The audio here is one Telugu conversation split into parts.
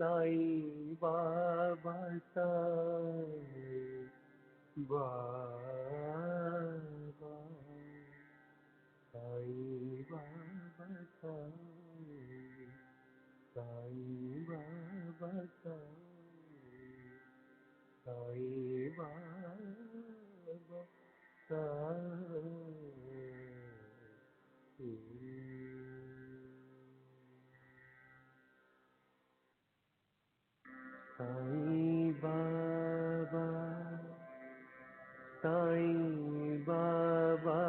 साईं बाबा साईं बाबा साईं बाबा साईं साईं बाबा साईं साईं बाबा साईं बाबा साईं बाबा साईं बाबा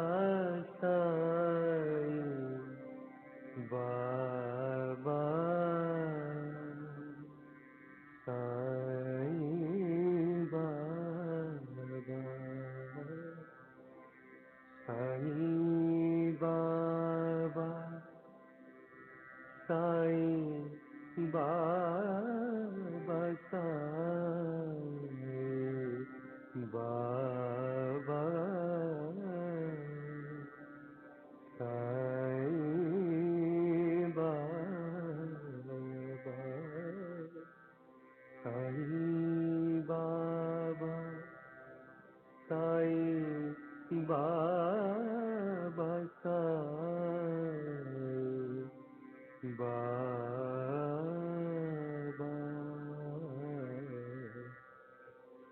साईं बाबा साईं बाबा साईं बाबा साईं बाबा साईं बाबा साईं बाबा साईं बाबा साईं बाबा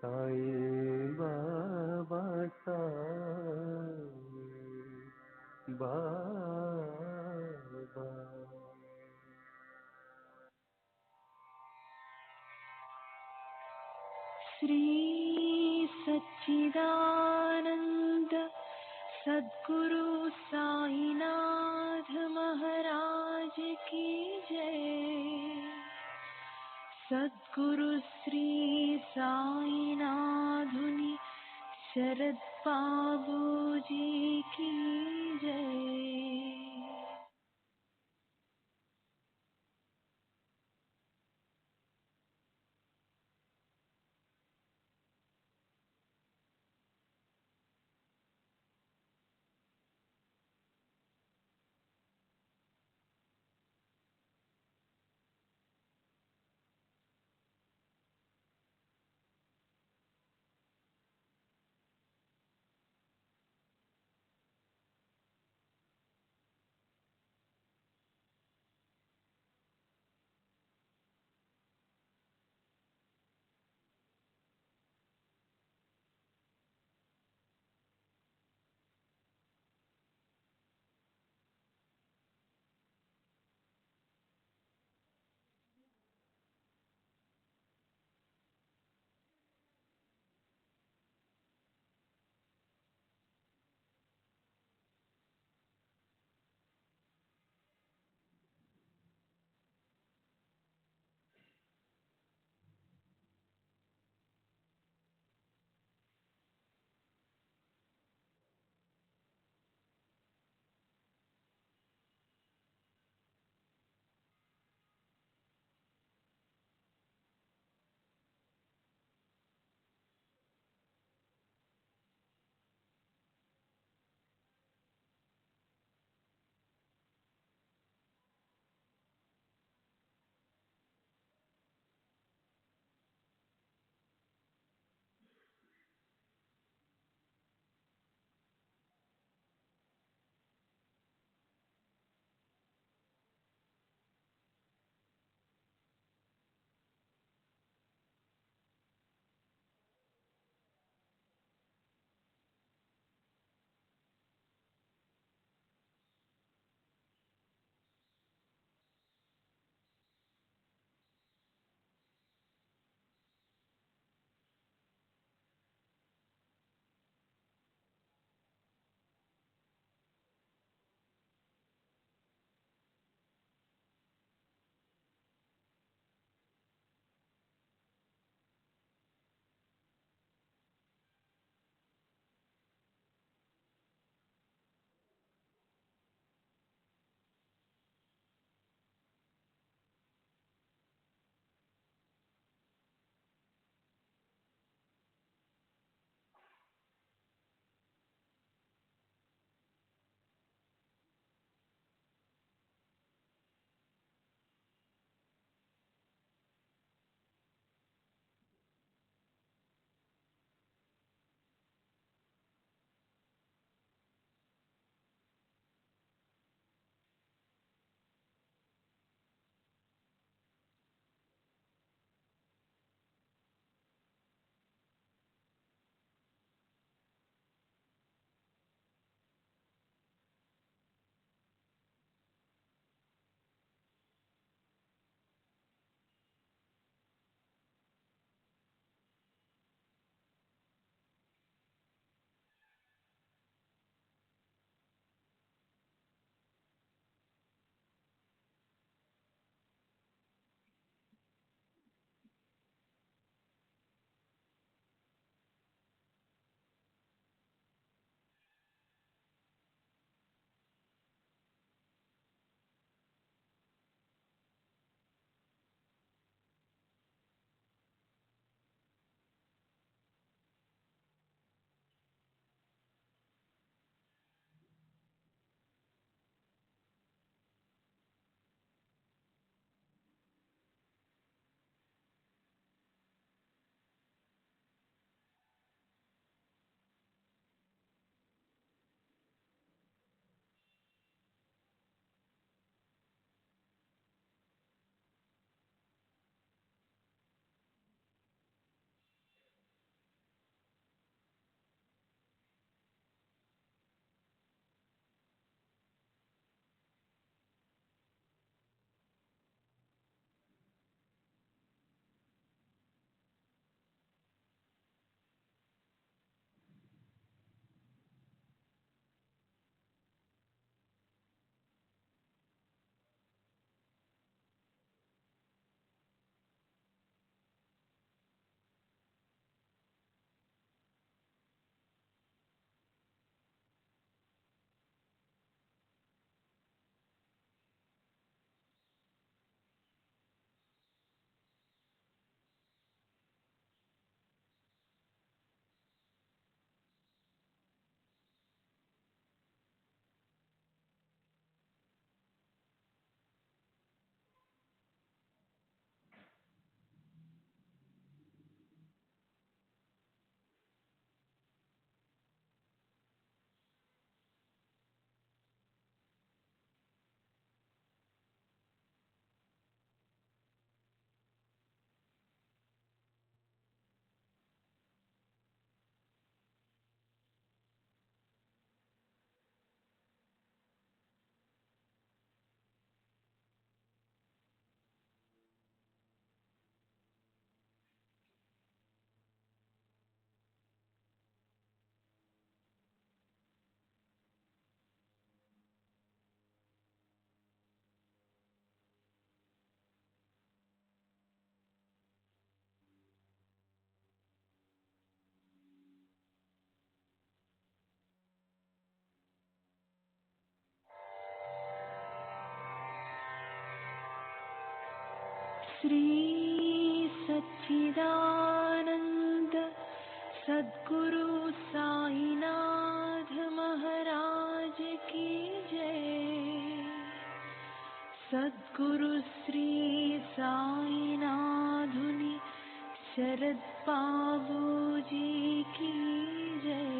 साईं बाबा साईं बाबा। श्री सच्चिदानंद सद्गुरु साईनाथ महाराज की जय। सद्गुरु श्री साईनाथुनि शरद बाबू जी की जय। श्री सच्चिदानंद सद्गुरु साईनाथ महाराज की जय। सद्गुरु श्री साईनाथुनि शरद बाबू जी की जय।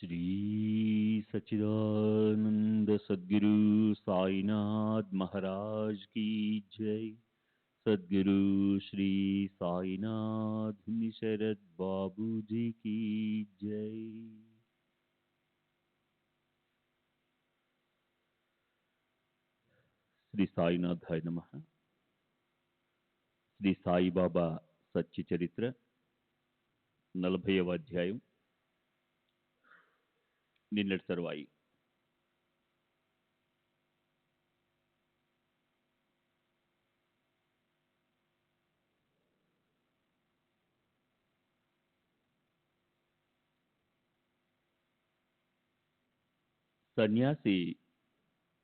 श्री सच्चिदानंद सद्गुरु साईनाथ महाराज की जय। सद्गुरु श्री साईनाथ शरद बाबू जी की जय। శ్రీ సాయినాథాయ నమః. శ్రీ సాయిబాబా సత్య చరిత్ర 40వ అధ్యాయం నిన్నటి తరువాయి. సన్యాసి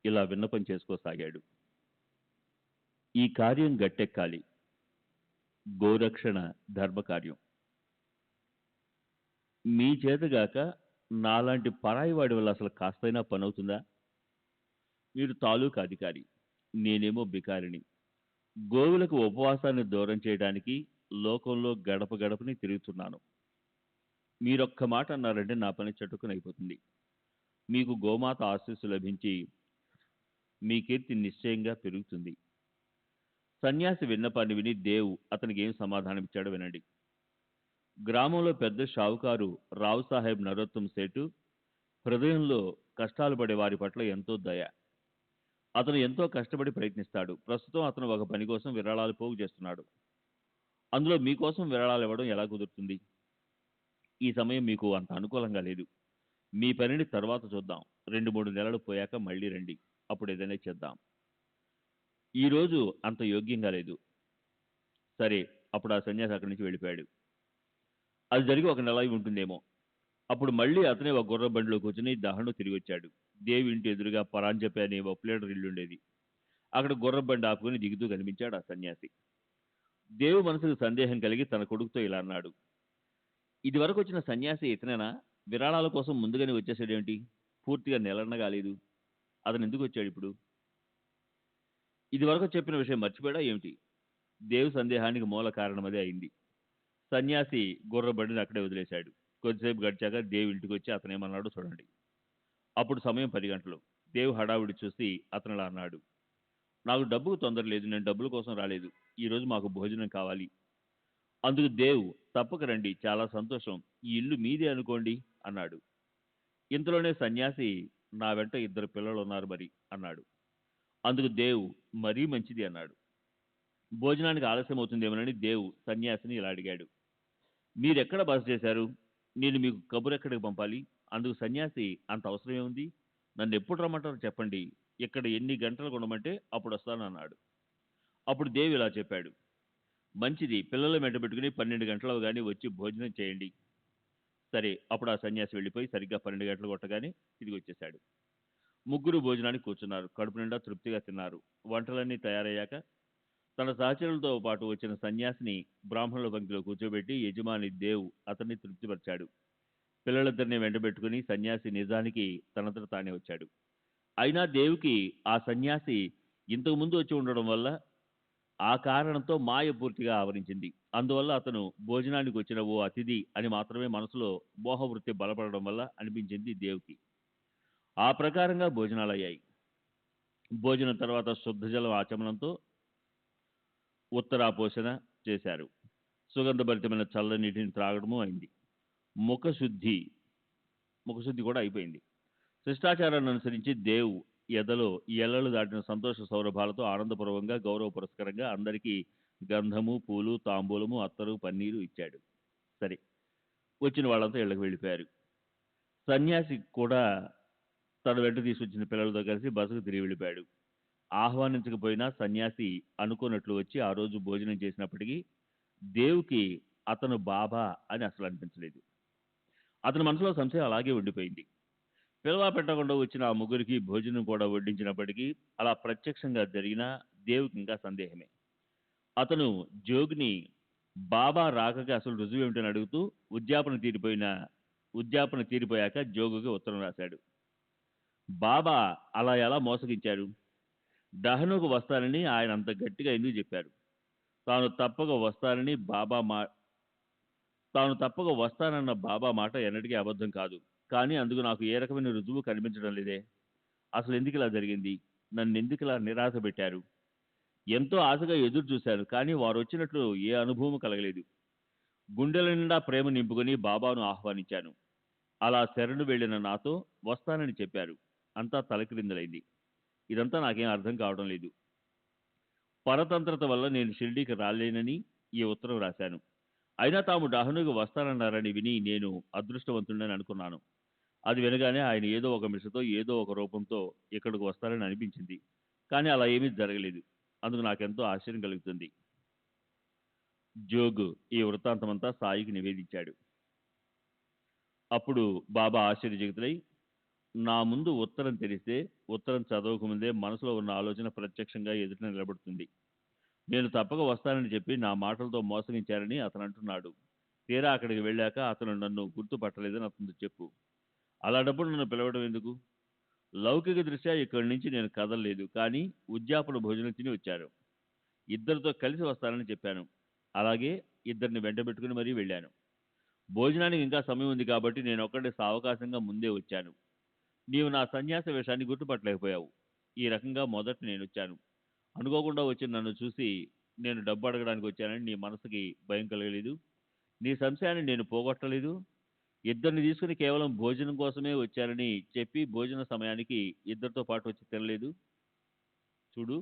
ఇలా విన్నపం చేసుకోసాగాడు. ఈ కార్యం గట్టెక్కాలి. గోరక్షణ ధర్మకార్యం. మీ చేతగాక నాలాంటి పరాయి వాడి వల్ల అసలు కాస్తైనా పనవుతుందా? మీరు తాలూకా అధికారి, నేనేమో బికారిని. గోవులకు ఉపవాసాన్ని దూరం చేయడానికి లోకంలో గడప గడపని తిరుగుతున్నాను. మీరొక్క మాట అన్నారంటే నా పని చటుకునైపోతుంది. మీకు గోమాత ఆశీస్సు లభించి మీ కీర్తి నిశ్చయంగా పెరుగుతుంది. సన్యాసి విన్నపాన్ని విని దేవ్ అతనికి ఏం సమాధానమిచ్చాడో వినండి. గ్రామంలో పెద్ద షావుకారు రావు సాహెబ్ నరోత్తం సేటు హృదయంలో కష్టాలు పడే వారి పట్ల ఎంతో దయ. అతను ఎంతో కష్టపడి ప్రయత్నిస్తాడు. ప్రస్తుతం అతను ఒక పని కోసం విరాళాలు పోగు చేస్తున్నాడు. అందులో మీకోసం విరాళాలు ఇవ్వడం ఎలా కుదురుతుంది? ఈ సమయం మీకు అంత అనుకూలంగా లేదు. మీ పనిని తర్వాత చూద్దాం. 2-3 నెలలు పోయాక మళ్ళీ రండి. అప్పుడు ఏదైనా చేద్దాం. ఈరోజు అంత యోగ్యంగా లేదు. సరే, అప్పుడు ఆ సన్యాసి అక్కడి నుంచి వెళ్ళిపోయాడు. అది జరిగి 1 నెల అయి ఉంటుందేమో. అప్పుడు మళ్ళీ అతనే ఒక గుర్ర బండిలో కూర్చుని దహను తిరిగి వచ్చాడు. దేవి ఇంటి ఎదురుగా పరాంజపే అనే ఒక ప్లేడర్ ఇల్లుండేది. అక్కడ గుర్ర బండి ఆపుకుని దిగుతూ కనిపించాడు ఆ సన్యాసి. దేవు మనసుకు సందేహం కలిగి తన కొడుకుతో ఇలా అన్నాడు. ఇది వరకు వచ్చిన సన్యాసి ఇతనేనా? విరాళాల కోసం ముందుగానే వచ్చేసాడేమిటి? పూర్తిగా నెలన్న కాలేదు. అతను ఎందుకు వచ్చాడు ఇప్పుడు? ఇది వరకు చెప్పిన విషయం మర్చిపోయాడా ఏమిటి? దేవు సందేహానికి మూల కారణం అదే అయింది. సన్యాసి గుర్ర బండిని అక్కడే వదిలేశాడు. కొద్దిసేపు గడిచాక దేవు ఇంటికి వచ్చి అతనేమన్నాడు చూడండి. అప్పుడు సమయం 10 గంటలు. దేవు హడావుడి చూసి అతను ఇలా అన్నాడు. నాకు డబ్బుకు తొందర లేదు. నేను డబ్బుల కోసం రాలేదు. ఈరోజు మాకు భోజనం కావాలి. అందుకు దేవ్ తప్పక రండి, చాలా సంతోషం, ఈ ఇల్లు మీదే అనుకోండి అన్నాడు. ఇంతలోనే సన్యాసి నా వెంట 2 పిల్లలు ఉన్నారు మరి అన్నాడు. అందుకు దేవ్ మరీ మంచిది అన్నాడు. భోజనానికి ఆలస్యం అవుతుందేమోనని దేవ్ సన్యాసిని ఇలా అడిగాడు. మీరెక్కడ బస చేశారు? నేను మీకు కబురు ఎక్కడికి పంపాలి? అందుకు సన్యాసి అంత అవసరం ఏముంది? నన్ను ఎప్పుడు రమ్మంటారో చెప్పండి. ఇక్కడ ఎన్ని గంటలు ఉండమంటే అప్పుడు వస్తాను అన్నాడు. అప్పుడు దేవ్ ఇలా చెప్పాడు. మంచిది, పిల్లలు వెంట పెట్టుకుని 12 గంటలు కానీ వచ్చి భోజనం చేయండి. సరే, అప్పుడు ఆ సన్యాసి వెళ్ళిపోయి సరిగ్గా 12 గంటలు కొట్టగానే తిరిగి వచ్చేశాడు. ముగ్గురు భోజనానికి కూర్చున్నారు. కడుపు నిండా తృప్తిగా తిన్నారు. వంటలన్నీ తయారయ్యాక తన సహచరులతో పాటు వచ్చిన సన్యాసిని బ్రాహ్మణుల పంక్తిలో కూర్చోబెట్టి యజమాని దేవ్ అతన్ని తృప్తిపరిచాడు. పిల్లలిద్దరిని వెంటబెట్టుకుని సన్యాసి నిజానికి తనంతట తానే వచ్చాడు. అయినా దేవుకి ఆ సన్యాసి ఇంతకు ముందు వచ్చి ఉండడం వల్ల ఆ కారణంతో మాయ పూర్తిగా ఆవరించింది. అందువల్ల అతను భోజనానికి వచ్చిన ఓ అతిథి అని మాత్రమే మనసులో మోహవృత్తి బలపడడం వల్ల అనిపించింది దేవుకి. ఆ ప్రకారంగా భోజనాలయ్యాయి. భోజనం తర్వాత శుద్ధజలం ఆచమనంతో ఉత్తరాపోషణ చేశారు. సుగంధభరితమైన చల్లనీటిని త్రాగడము అయింది. ముఖశుద్ధి కూడా అయిపోయింది. శిష్టాచారాన్ని అనుసరించి దేవ్ ఎదలో ఎల్లలు దాటిన సంతోష సౌరభాలతో ఆనందపూర్వకంగా గౌరవ పురస్కరంగా అందరికీ గంధము, పూలు, తాంబూలము, అత్తరు, పన్నీరు ఇచ్చాడు. సరే, వచ్చిన వాళ్ళంతా ఇళ్ళకి వెళ్ళిపోయారు. సన్యాసి కూడా తన వెంట తీసుకొచ్చిన పిల్లలతో కలిసి బసకు తిరిగి వెళ్ళిపోయాడు. ఆహ్వానించకపోయినా సన్యాసి అనుకున్నట్లు వచ్చి ఆ రోజు భోజనం చేసినప్పటికీ దేవుకి అతను బాబా అని అసలు అనిపించలేదు. అతని మనసులో సంశయం అలాగే ఉండిపోయింది. పిలవా పెట్టకుండా వచ్చిన ఆ ముగ్గురికి భోజనం కూడా వడ్డించినప్పటికీ అలా ప్రత్యక్షంగా జరిగినా దేవుకి ఇంకా సందేహమే. అతను జోగిని బాబా రాకకి అసలు రుజువు ఏమిటని అడుగుతూ ఉద్యాపన తీరిపోయాక జోగుకి ఉత్తరం రాశాడు. బాబా అలా ఎలా మోసగించారు? దహనుకు వస్తానని ఆయన అంత గట్టిగా ఎందుకు చెప్పారు? తాను తప్పక వస్తానన్న బాబా మాట ఎన్నటికీ అబద్ధం కాదు. కానీ అందుకు నాకు ఏ రకమైన రుజువు కనిపించడం లేదే. అసలు ఎందుకు ఇలా జరిగింది? నన్ను ఎందుకు ఇలా నిరాశ పెట్టారు? ఎంతో ఆశగా ఎదురు చూశాను, కానీ వారు వచ్చినట్లు ఏ అనుభవం కలగలేదు. గుండెల నిండా ప్రేమ నింపుకొని బాబాను ఆహ్వానించాను. అలా శరణు వెళ్ళిన నాతో వస్తానని చెప్పారు. అంతా తలక్రిందులైంది. ఇదంతా నాకేం అర్థం కావడం లేదు. పరతంత్రత వల్ల నేను షిర్డీకి రాలేనని ఈ ఉత్తరం రాశాను. అయినా తాము డహనుకు వస్తానన్నారని విని నేను అదృష్టవంతుడని అనుకున్నాను. అది వినగానే ఆయన ఏదో ఒక మిషతో ఏదో ఒక రూపంతో ఇక్కడికి వస్తారని అనిపించింది. కానీ అలా ఏమీ జరగలేదు. అందుకు నాకెంతో ఆశ్చర్యం కలుగుతుంది. జోగు ఈ వృత్తాంతమంతా సాయికి నివేదించాడు. అప్పుడు బాబా ఆశ్చర్యచకితులై, నా ముందు ఉత్తరం తెరిస్తే ఉత్తరం చదవకముందే మనసులో ఉన్న ఆలోచన ప్రత్యక్షంగా ఎదుట నిలబడుతుంది. నేను తప్పక వస్తానని చెప్పి నా మాటలతో మోసగించారని అతను అంటున్నాడు. తీరా అక్కడికి వెళ్ళాక అతను నన్ను గుర్తుపట్టలేదని అతనితో చెప్పు. అలాంటప్పుడు నన్ను పిలవడం ఎందుకు? లౌకిక దృష్ట్యా ఇక్కడి నుంచి నేను కదలలేదు, కానీ ఉద్యాపన భోజనం తిని వచ్చాను. ఇద్దరితో కలిసి వస్తానని చెప్పాను. అలాగే ఇద్దరిని వెంటబెట్టుకుని మరీ వెళ్ళాను. భోజనానికి ఇంకా సమయం ఉంది కాబట్టి నేను ఒక్కడే సావకాశంగా ముందే వచ్చాను. నీవు నా సన్యాస వేషాన్ని గుర్తుపట్టలేకపోయావు. ఈ రకంగా మొదట నేను వచ్చాను. అనుకోకుండా వచ్చి నన్ను చూసి నేను డబ్బు అడగడానికి వచ్చానని నీ మనసుకి భయం కలగలేదు. నీ సంశయాన్ని నేను పోగొట్టలేదు. ఇద్దరిని తీసుకుని కేవలం భోజనం కోసమే వచ్చానని చెప్పి భోజన సమయానికి ఇద్దరితో పాటు వచ్చి తినలేదు. చూడు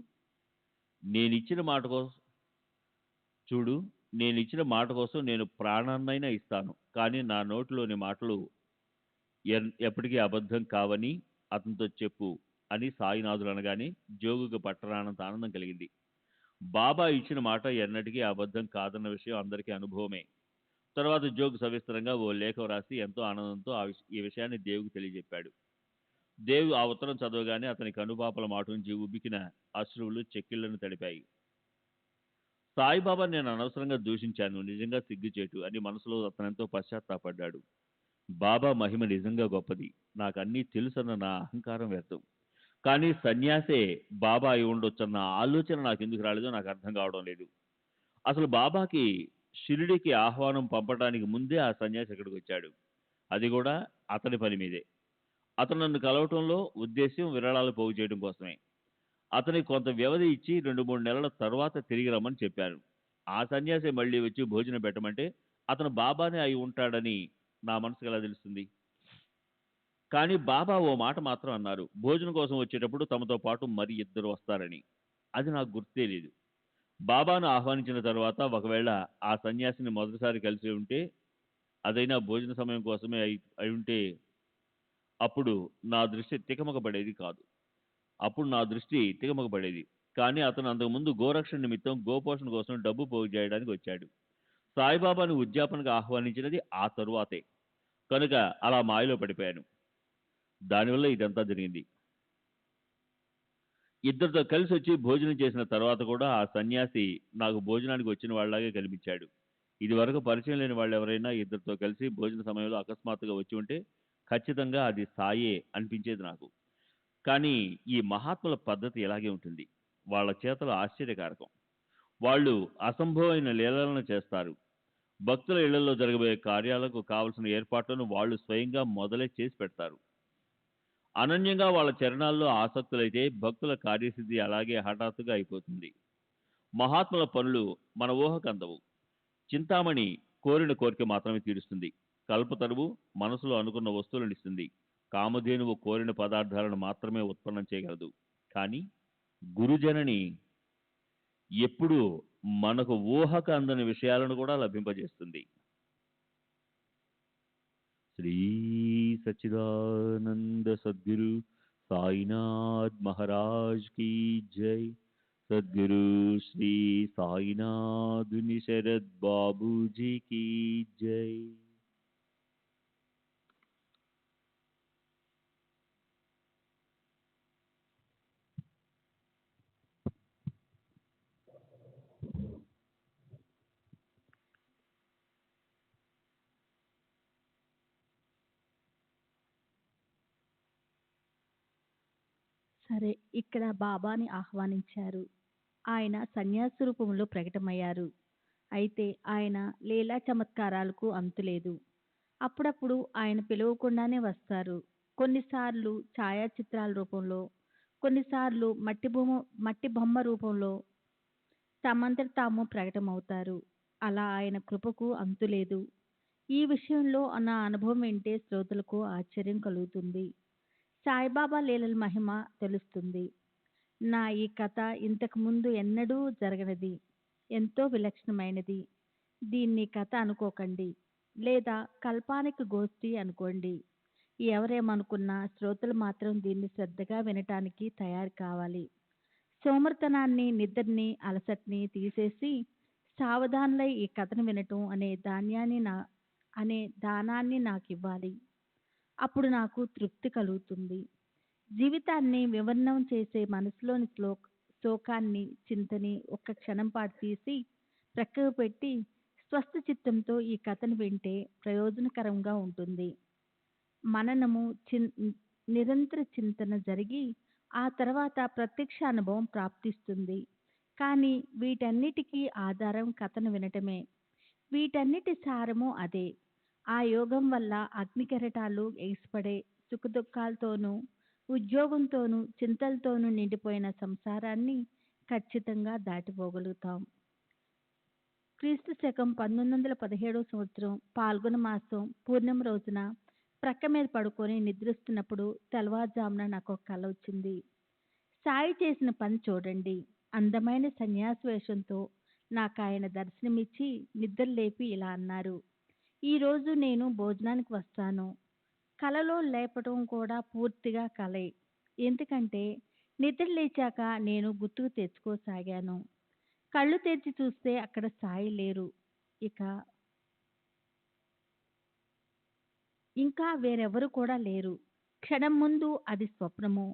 నేనిచ్చిన మాట కోసం చూడు నేనిచ్చిన మాట కోసం నేను ప్రాణాన్నైనా ఇస్తాను, కానీ నా నోటిలోని మాటలు ఎప్పటికీ అబద్ధం కావని అతనితో చెప్పు అని సాయినాథులు అనగానే జోగుకు పట్టరానంత ఆనందం కలిగింది. బాబా ఇచ్చిన మాట ఎన్నటికీ అబద్ధం కాదన్న విషయం అందరికీ అనుభవమే. తర్వాత జోగు సవిస్తరంగా ఓ లేఖ రాసి ఎంతో ఆనందంతో ఈ విషయాన్ని దేవుకు తెలియజెప్పాడు. దేవు ఆ ఉత్తరం చదవగానే అతని కనుపాపల మాట నుంచి ఉబికిన అశ్రువులు చెక్కిళ్లను తడిపాయి. సాయిబాబా నేను అనవసరంగా దూషించాను, నిజంగా సిగ్గుచేటు అని మనసులో అతనెంతో పశ్చాత్తాపడ్డాడు. బాబా మహిమ నిజంగా గొప్పది, నాకు అన్నీ తెలుసన్న నా అహంకారం వ్యర్థం. కానీ సన్యాసే బాబా అయి ఉండొచ్చన్న ఆలోచన నాకు ఎందుకు రాలేదో నాకు అర్థం కావడం లేదు. అసలు బాబాకి షిరిడికి ఆహ్వానం పంపడానికి ముందే ఆ సన్యాసి ఇక్కడికి వచ్చాడు. అది కూడా అతని పని మీదే. అతను నన్ను కలవటంలో ఉద్దేశ్యం విరాళాలు పోగు చేయడం కోసమే. అతనికి కొంత వ్యవధి ఇచ్చి 2-3 నెలల తర్వాత తిరిగి రమ్మని చెప్పాను. ఆ సన్యాసి మళ్ళీ వచ్చి భోజనం పెట్టమంటే అతను బాబానే అయి ఉంటాడని నా మనసుకు ఎలా తెలుస్తుంది? కానీ బాబా ఓ మాట మాత్రం అన్నారు, భోజనం కోసం వచ్చేటప్పుడు తమతో పాటు మరి ఇద్దరు వస్తారని. అది నాకు గుర్తే లేదు. బాబాను ఆహ్వానించిన తర్వాత ఒకవేళ ఆ సన్యాసిని మొదటిసారి కలిసి ఉంటే, అదైనా భోజన సమయం కోసమే అయి ఉంటే అప్పుడు నా దృష్టి తికమకబడేది కాదు. కానీ అతను అంతకుముందు గోరక్షణ నిమిత్తం గోపోషణ కోసం డబ్బు పోగు చేయడానికి వచ్చాడు. సాయిబాబాను ఉద్యాపనకు ఆహ్వానించినది ఆ తరువాతే. కనుక అలా మాయలో పడిపోయాను. దానివల్ల ఇదంతా జరిగింది. ఇద్దరితో కలిసి వచ్చి భోజనం చేసిన తర్వాత కూడా ఆ సన్యాసి నాకు భోజనానికి వచ్చిన వాళ్ళలాగే కనిపించాడు. ఇది వరకు పరిచయం లేని వాళ్ళు ఎవరైనా ఇద్దరితో కలిసి భోజన సమయంలో అకస్మాత్తుగా వచ్చి ఉంటే ఖచ్చితంగా అది సాయే అనిపించేది నాకు. కానీ ఈ మహాత్ముల పద్ధతి ఇలాగే ఉంటుంది. వాళ్ళ చేతలు ఆశ్చర్యకారకం. వాళ్ళు అసంభవమైన లీలలను చేస్తారు. భక్తుల ఇళ్లలో జరగబోయే కార్యాలకు కావలసిన ఏర్పాట్లను వాళ్ళు స్వయంగా మొదలే చేసి పెడతారు. అనన్యంగా వాళ్ళ చరణాల్లో ఆసక్తులైతే భక్తుల కార్యసిద్ధి అలాగే హఠాత్తుగా అయిపోతుంది. మహాత్ముల పనులు మన ఊహకందవు. చింతామణి కోరిన కోరిక మాత్రమే తీరుస్తుంది. కల్పతరువు మనసులో అనుకున్న వస్తువులను ఇస్తుంది. కామధేనువు కోరిన పదార్థాలను మాత్రమే ఉత్పన్నం చేయగలదు. కానీ గురుజనని ఎప్పుడూ మనకు ఊహకు అందని విషయాలను కూడా లభింపజేస్తుంది. శ్రీ సచ్చిదానంద సద్గురు సాయినాథ్ మహారాజ్ की जय. सद्गुरु श्री साईनाथ शरद बाबू जी की जय. సరే, ఇక్కడ బాబాని ఆహ్వానించారు. ఆయన సన్యాసి రూపంలో ప్రకటమయ్యారు. అయితే ఆయన లీలా చమత్కారాలకు అంతులేదు. అప్పుడప్పుడు ఆయన పిలవకుండానే వస్తారు. కొన్నిసార్లు ఛాయాచిత్రాల రూపంలో, కొన్నిసార్లు మట్టి బొమ్మ రూపంలో తమంతట తాము ప్రకటమవుతారు. అలా ఆయన కృపకు అంతులేదు. ఈ విషయంలో నా అనుభవం వింటే శ్రోతలకు ఆశ్చర్యం కలుగుతుంది. సాయిబాబా లీలల మహిమ తెలుస్తుంది. నా ఈ కథ ఇంతకు ముందు ఎన్నడూ జరగనిది, ఎంతో విలక్షణమైనది. దీన్ని కథ అనుకోకండి, లేదా కల్పానికి గోష్ఠి అనుకోండి. ఎవరేమనుకున్నా శ్రోతలు మాత్రం దీన్ని శ్రద్ధగా వినటానికి తయారు కావాలి. సోమర్తనాన్ని, నిద్రని, అలసటని తీసేసి సావధానులై ఈ కథను వినటం అనే దానాన్ని నాకు ఇవ్వాలి. అప్పుడు నాకు తృప్తి కలుగుతుంది. జీవితాన్ని వివర్ణం చేసే మనసులోని శోకాన్ని, చింతని ఒక్క క్షణం పాటు తీసి ప్రక్కకు పెట్టి స్వస్థ చిత్తంతో ఈ కథను వింటే ప్రయోజనకరంగా ఉంటుంది. మననము నిరంతర చింతన జరిగి ఆ తర్వాత ప్రత్యక్ష అనుభవం ప్రాప్తిస్తుంది. కానీ వీటన్నిటికీ ఆధారం కథను వినటమే. వీటన్నిటి సారము అదే. ఆ యోగం వల్ల అగ్నికెరటాలు ఎగిసిపడే సుఖదుఖాలతోనూ, ఉద్యోగంతోనూ, చింతలతోనూ నిండిపోయిన సంసారాన్ని ఖచ్చితంగా దాటిపోగలుగుతాం. క్రీస్తు శకం 1917 సంవత్సరం పాల్గొన మాసం పూర్ణిమ రోజున ప్రక్క మీద పడుకొని నిద్రిస్తున్నప్పుడు తెల్లవారుజామున నాకు ఒక కల వచ్చింది. సాయి చేసిన పని చూడండి. అందమైన సన్యాసి వేషంతో నాకు ఆయన దర్శనమిచ్చి నిద్ర లేపి ఇలా అన్నారు: ఈరోజు నేను భోజనానికి వస్తాను. కలలో లేపటం కూడా పూర్తిగా కలే. ఎందుకంటే నిద్ర లేచాక నేను గుర్తుకు తెచ్చుకోసాగాను. కళ్ళు తెరిచి చూస్తే అక్కడ సాయి లేరు. ఇంకా వేరెవరు కూడా లేరు. క్షణం ముందు అది స్వప్నము.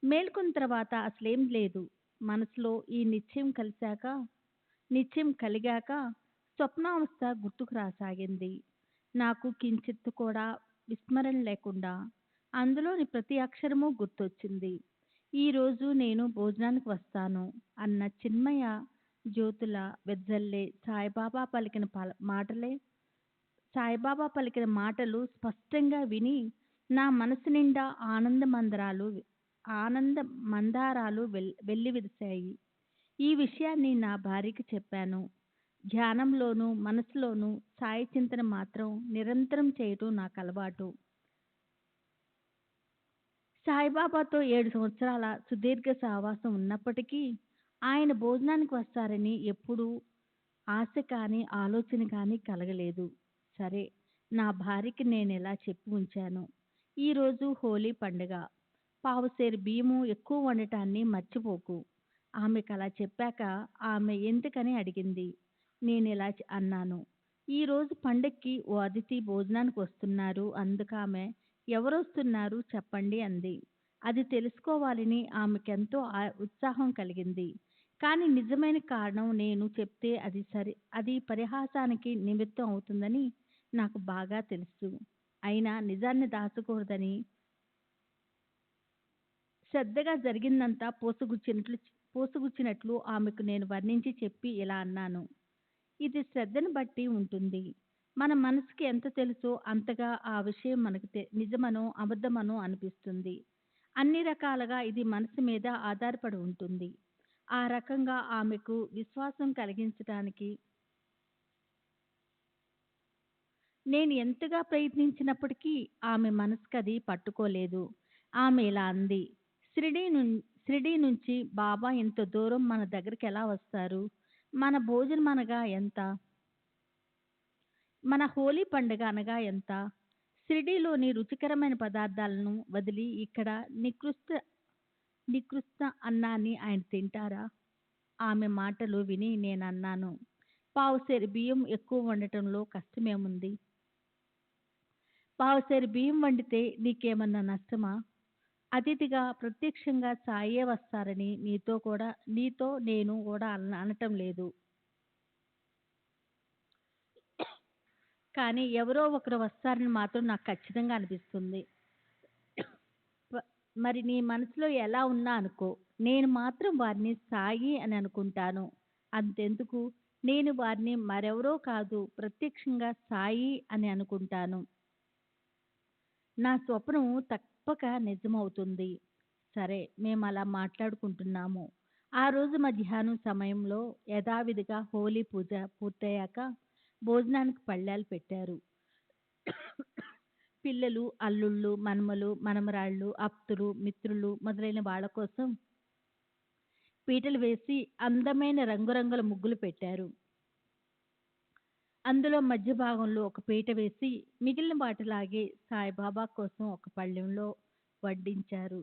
మేల్కొన్న తర్వాత అసలేం లేదు. మనసులో ఈ నిశ్చయం కలిగాక స్వప్నావస్థ గుర్తుకు రాసాగింది. నాకు కించిత్తు కూడా విస్మరణ లేకుండా అందులోని ప్రతి అక్షరము గుర్తొచ్చింది. ఈరోజు నేను భోజనానికి వస్తాను అన్న చిన్మయ జ్యోతుల వెదజల్లే సాయిబాబా పలికిన మాటలు స్పష్టంగా విని నా మనసు నిండా ఆనంద మందారాలు వెల్లివిరిశాయి. ఈ విషయాన్ని నా భార్యకి చెప్పాను. ధ్యానంలోనూ మనసులోనూ సాయి చింతన మాత్రం నిరంతరం చేయటం నాకు అలవాటు. సాయిబాబాతో 7 సంవత్సరాల సుదీర్ఘ సహవాసం ఉన్నప్పటికీ ఆయన భోజనానికి వస్తారని ఎప్పుడూ ఆశ కానీ ఆలోచన కానీ కలగలేదు. సరే, నా భార్యకి నేను ఇలా చెప్పి ఉంచాను: ఈరోజు హోలీ పండుగ. పావుసేరు బియ్యము ఎక్కువ వండటాన్ని మర్చిపోకు. ఆమెకు అలా చెప్పాక ఆమె ఎందుకని అడిగింది. నేను ఇలా అన్నాను: ఈరోజు పండక్కి ఓ అతిథి భోజనానికి వస్తున్నారు. అందుకామె ఎవరొస్తున్నారు చెప్పండి అంది. అది తెలుసుకోవాలని ఆమెకెంతో ఉత్సాహం కలిగింది. కానీ నిజమైన కారణం నేను చెప్తే అది పరిహాసానికి నిమిత్తం అవుతుందని నాకు బాగా తెలుసు. అయినా నిజాన్ని దాచకూడదని శ్రద్ధగా జరిగిందంతా పూసగుచ్చినట్లు ఆమెకు నేను వర్ణించి చెప్పి ఇలా అన్నాను: ఇది శ్రద్ధను బట్టి ఉంటుంది. మన మనసుకి ఎంత తెలుసో అంతగా ఆ విషయం మనకు నిజమనో అబద్ధమనో అనిపిస్తుంది. అన్ని రకాలుగా ఇది మనసు మీద ఆధారపడి ఉంటుంది. ఆ రకంగా ఆమెకు విశ్వాసం కలిగించటానికి నేను ఎంతగా ప్రయత్నించినప్పటికీ ఆమె మనసుకది పట్టుకోలేదు. ఆమె ఇలా అంది: షిరిడీ నుంచి బాబా ఇంత దూరం మన దగ్గరికి ఎలా వస్తారు? మన భోజనం అనగా ఎంత? మన హోలీ పండుగ అనగా ఎంత? షిరిడీలోని రుచికరమైన పదార్థాలను వదిలి ఇక్కడ నికృష్ట అన్నాన్ని ఆయన తింటారా? ఆమె మాటలు విని నేనన్నాను: పావుసేరు బియ్యం ఎక్కువ వండటంలో కష్టమేముంది? పావుసేరు బియ్యం వండితే నీకేమన్నా నష్టమా? అతిథిగా ప్రత్యక్షంగా సాయే వస్తారని నీతో నేను కూడా అనటం లేదు. కానీ ఎవరో ఒకరు వస్తారని మాత్రం నాకు ఖచ్చితంగా అనిపిస్తుంది. మరి నీ మనసులో ఎలా ఉన్నా అనుకో, నేను మాత్రం వారిని సాయి అని అనుకుంటాను. అంతెందుకు, నేను వారిని మరెవరో కాదు, ప్రత్యక్షంగా సాయి అని అనుకుంటాను. నా స్వప్నం తప్పక నిజమవుతుంది. సరే, మేము అలా మాట్లాడుకుంటున్నాము. ఆ రోజు మధ్యాహ్నం సమయంలో యథావిధిగా హోలీ పూజ పూర్తయ్యాక భోజనానికి పళ్ళాలు పెట్టారు. పిల్లలు, అల్లుళ్ళు, మనమలు, మనమరాళ్ళు, ఆప్తులు, మిత్రులు మొదలైన వాళ్ళ కోసం పీటలు వేసి అందమైన రంగురంగుల ముగ్గులు పెట్టారు. అందులో మధ్య భాగంలో ఒక పీట వేసి మిగిలిన వాటిలాగే సాయిబాబా కోసం ఒక పళ్ళెంలో వడ్డించారు.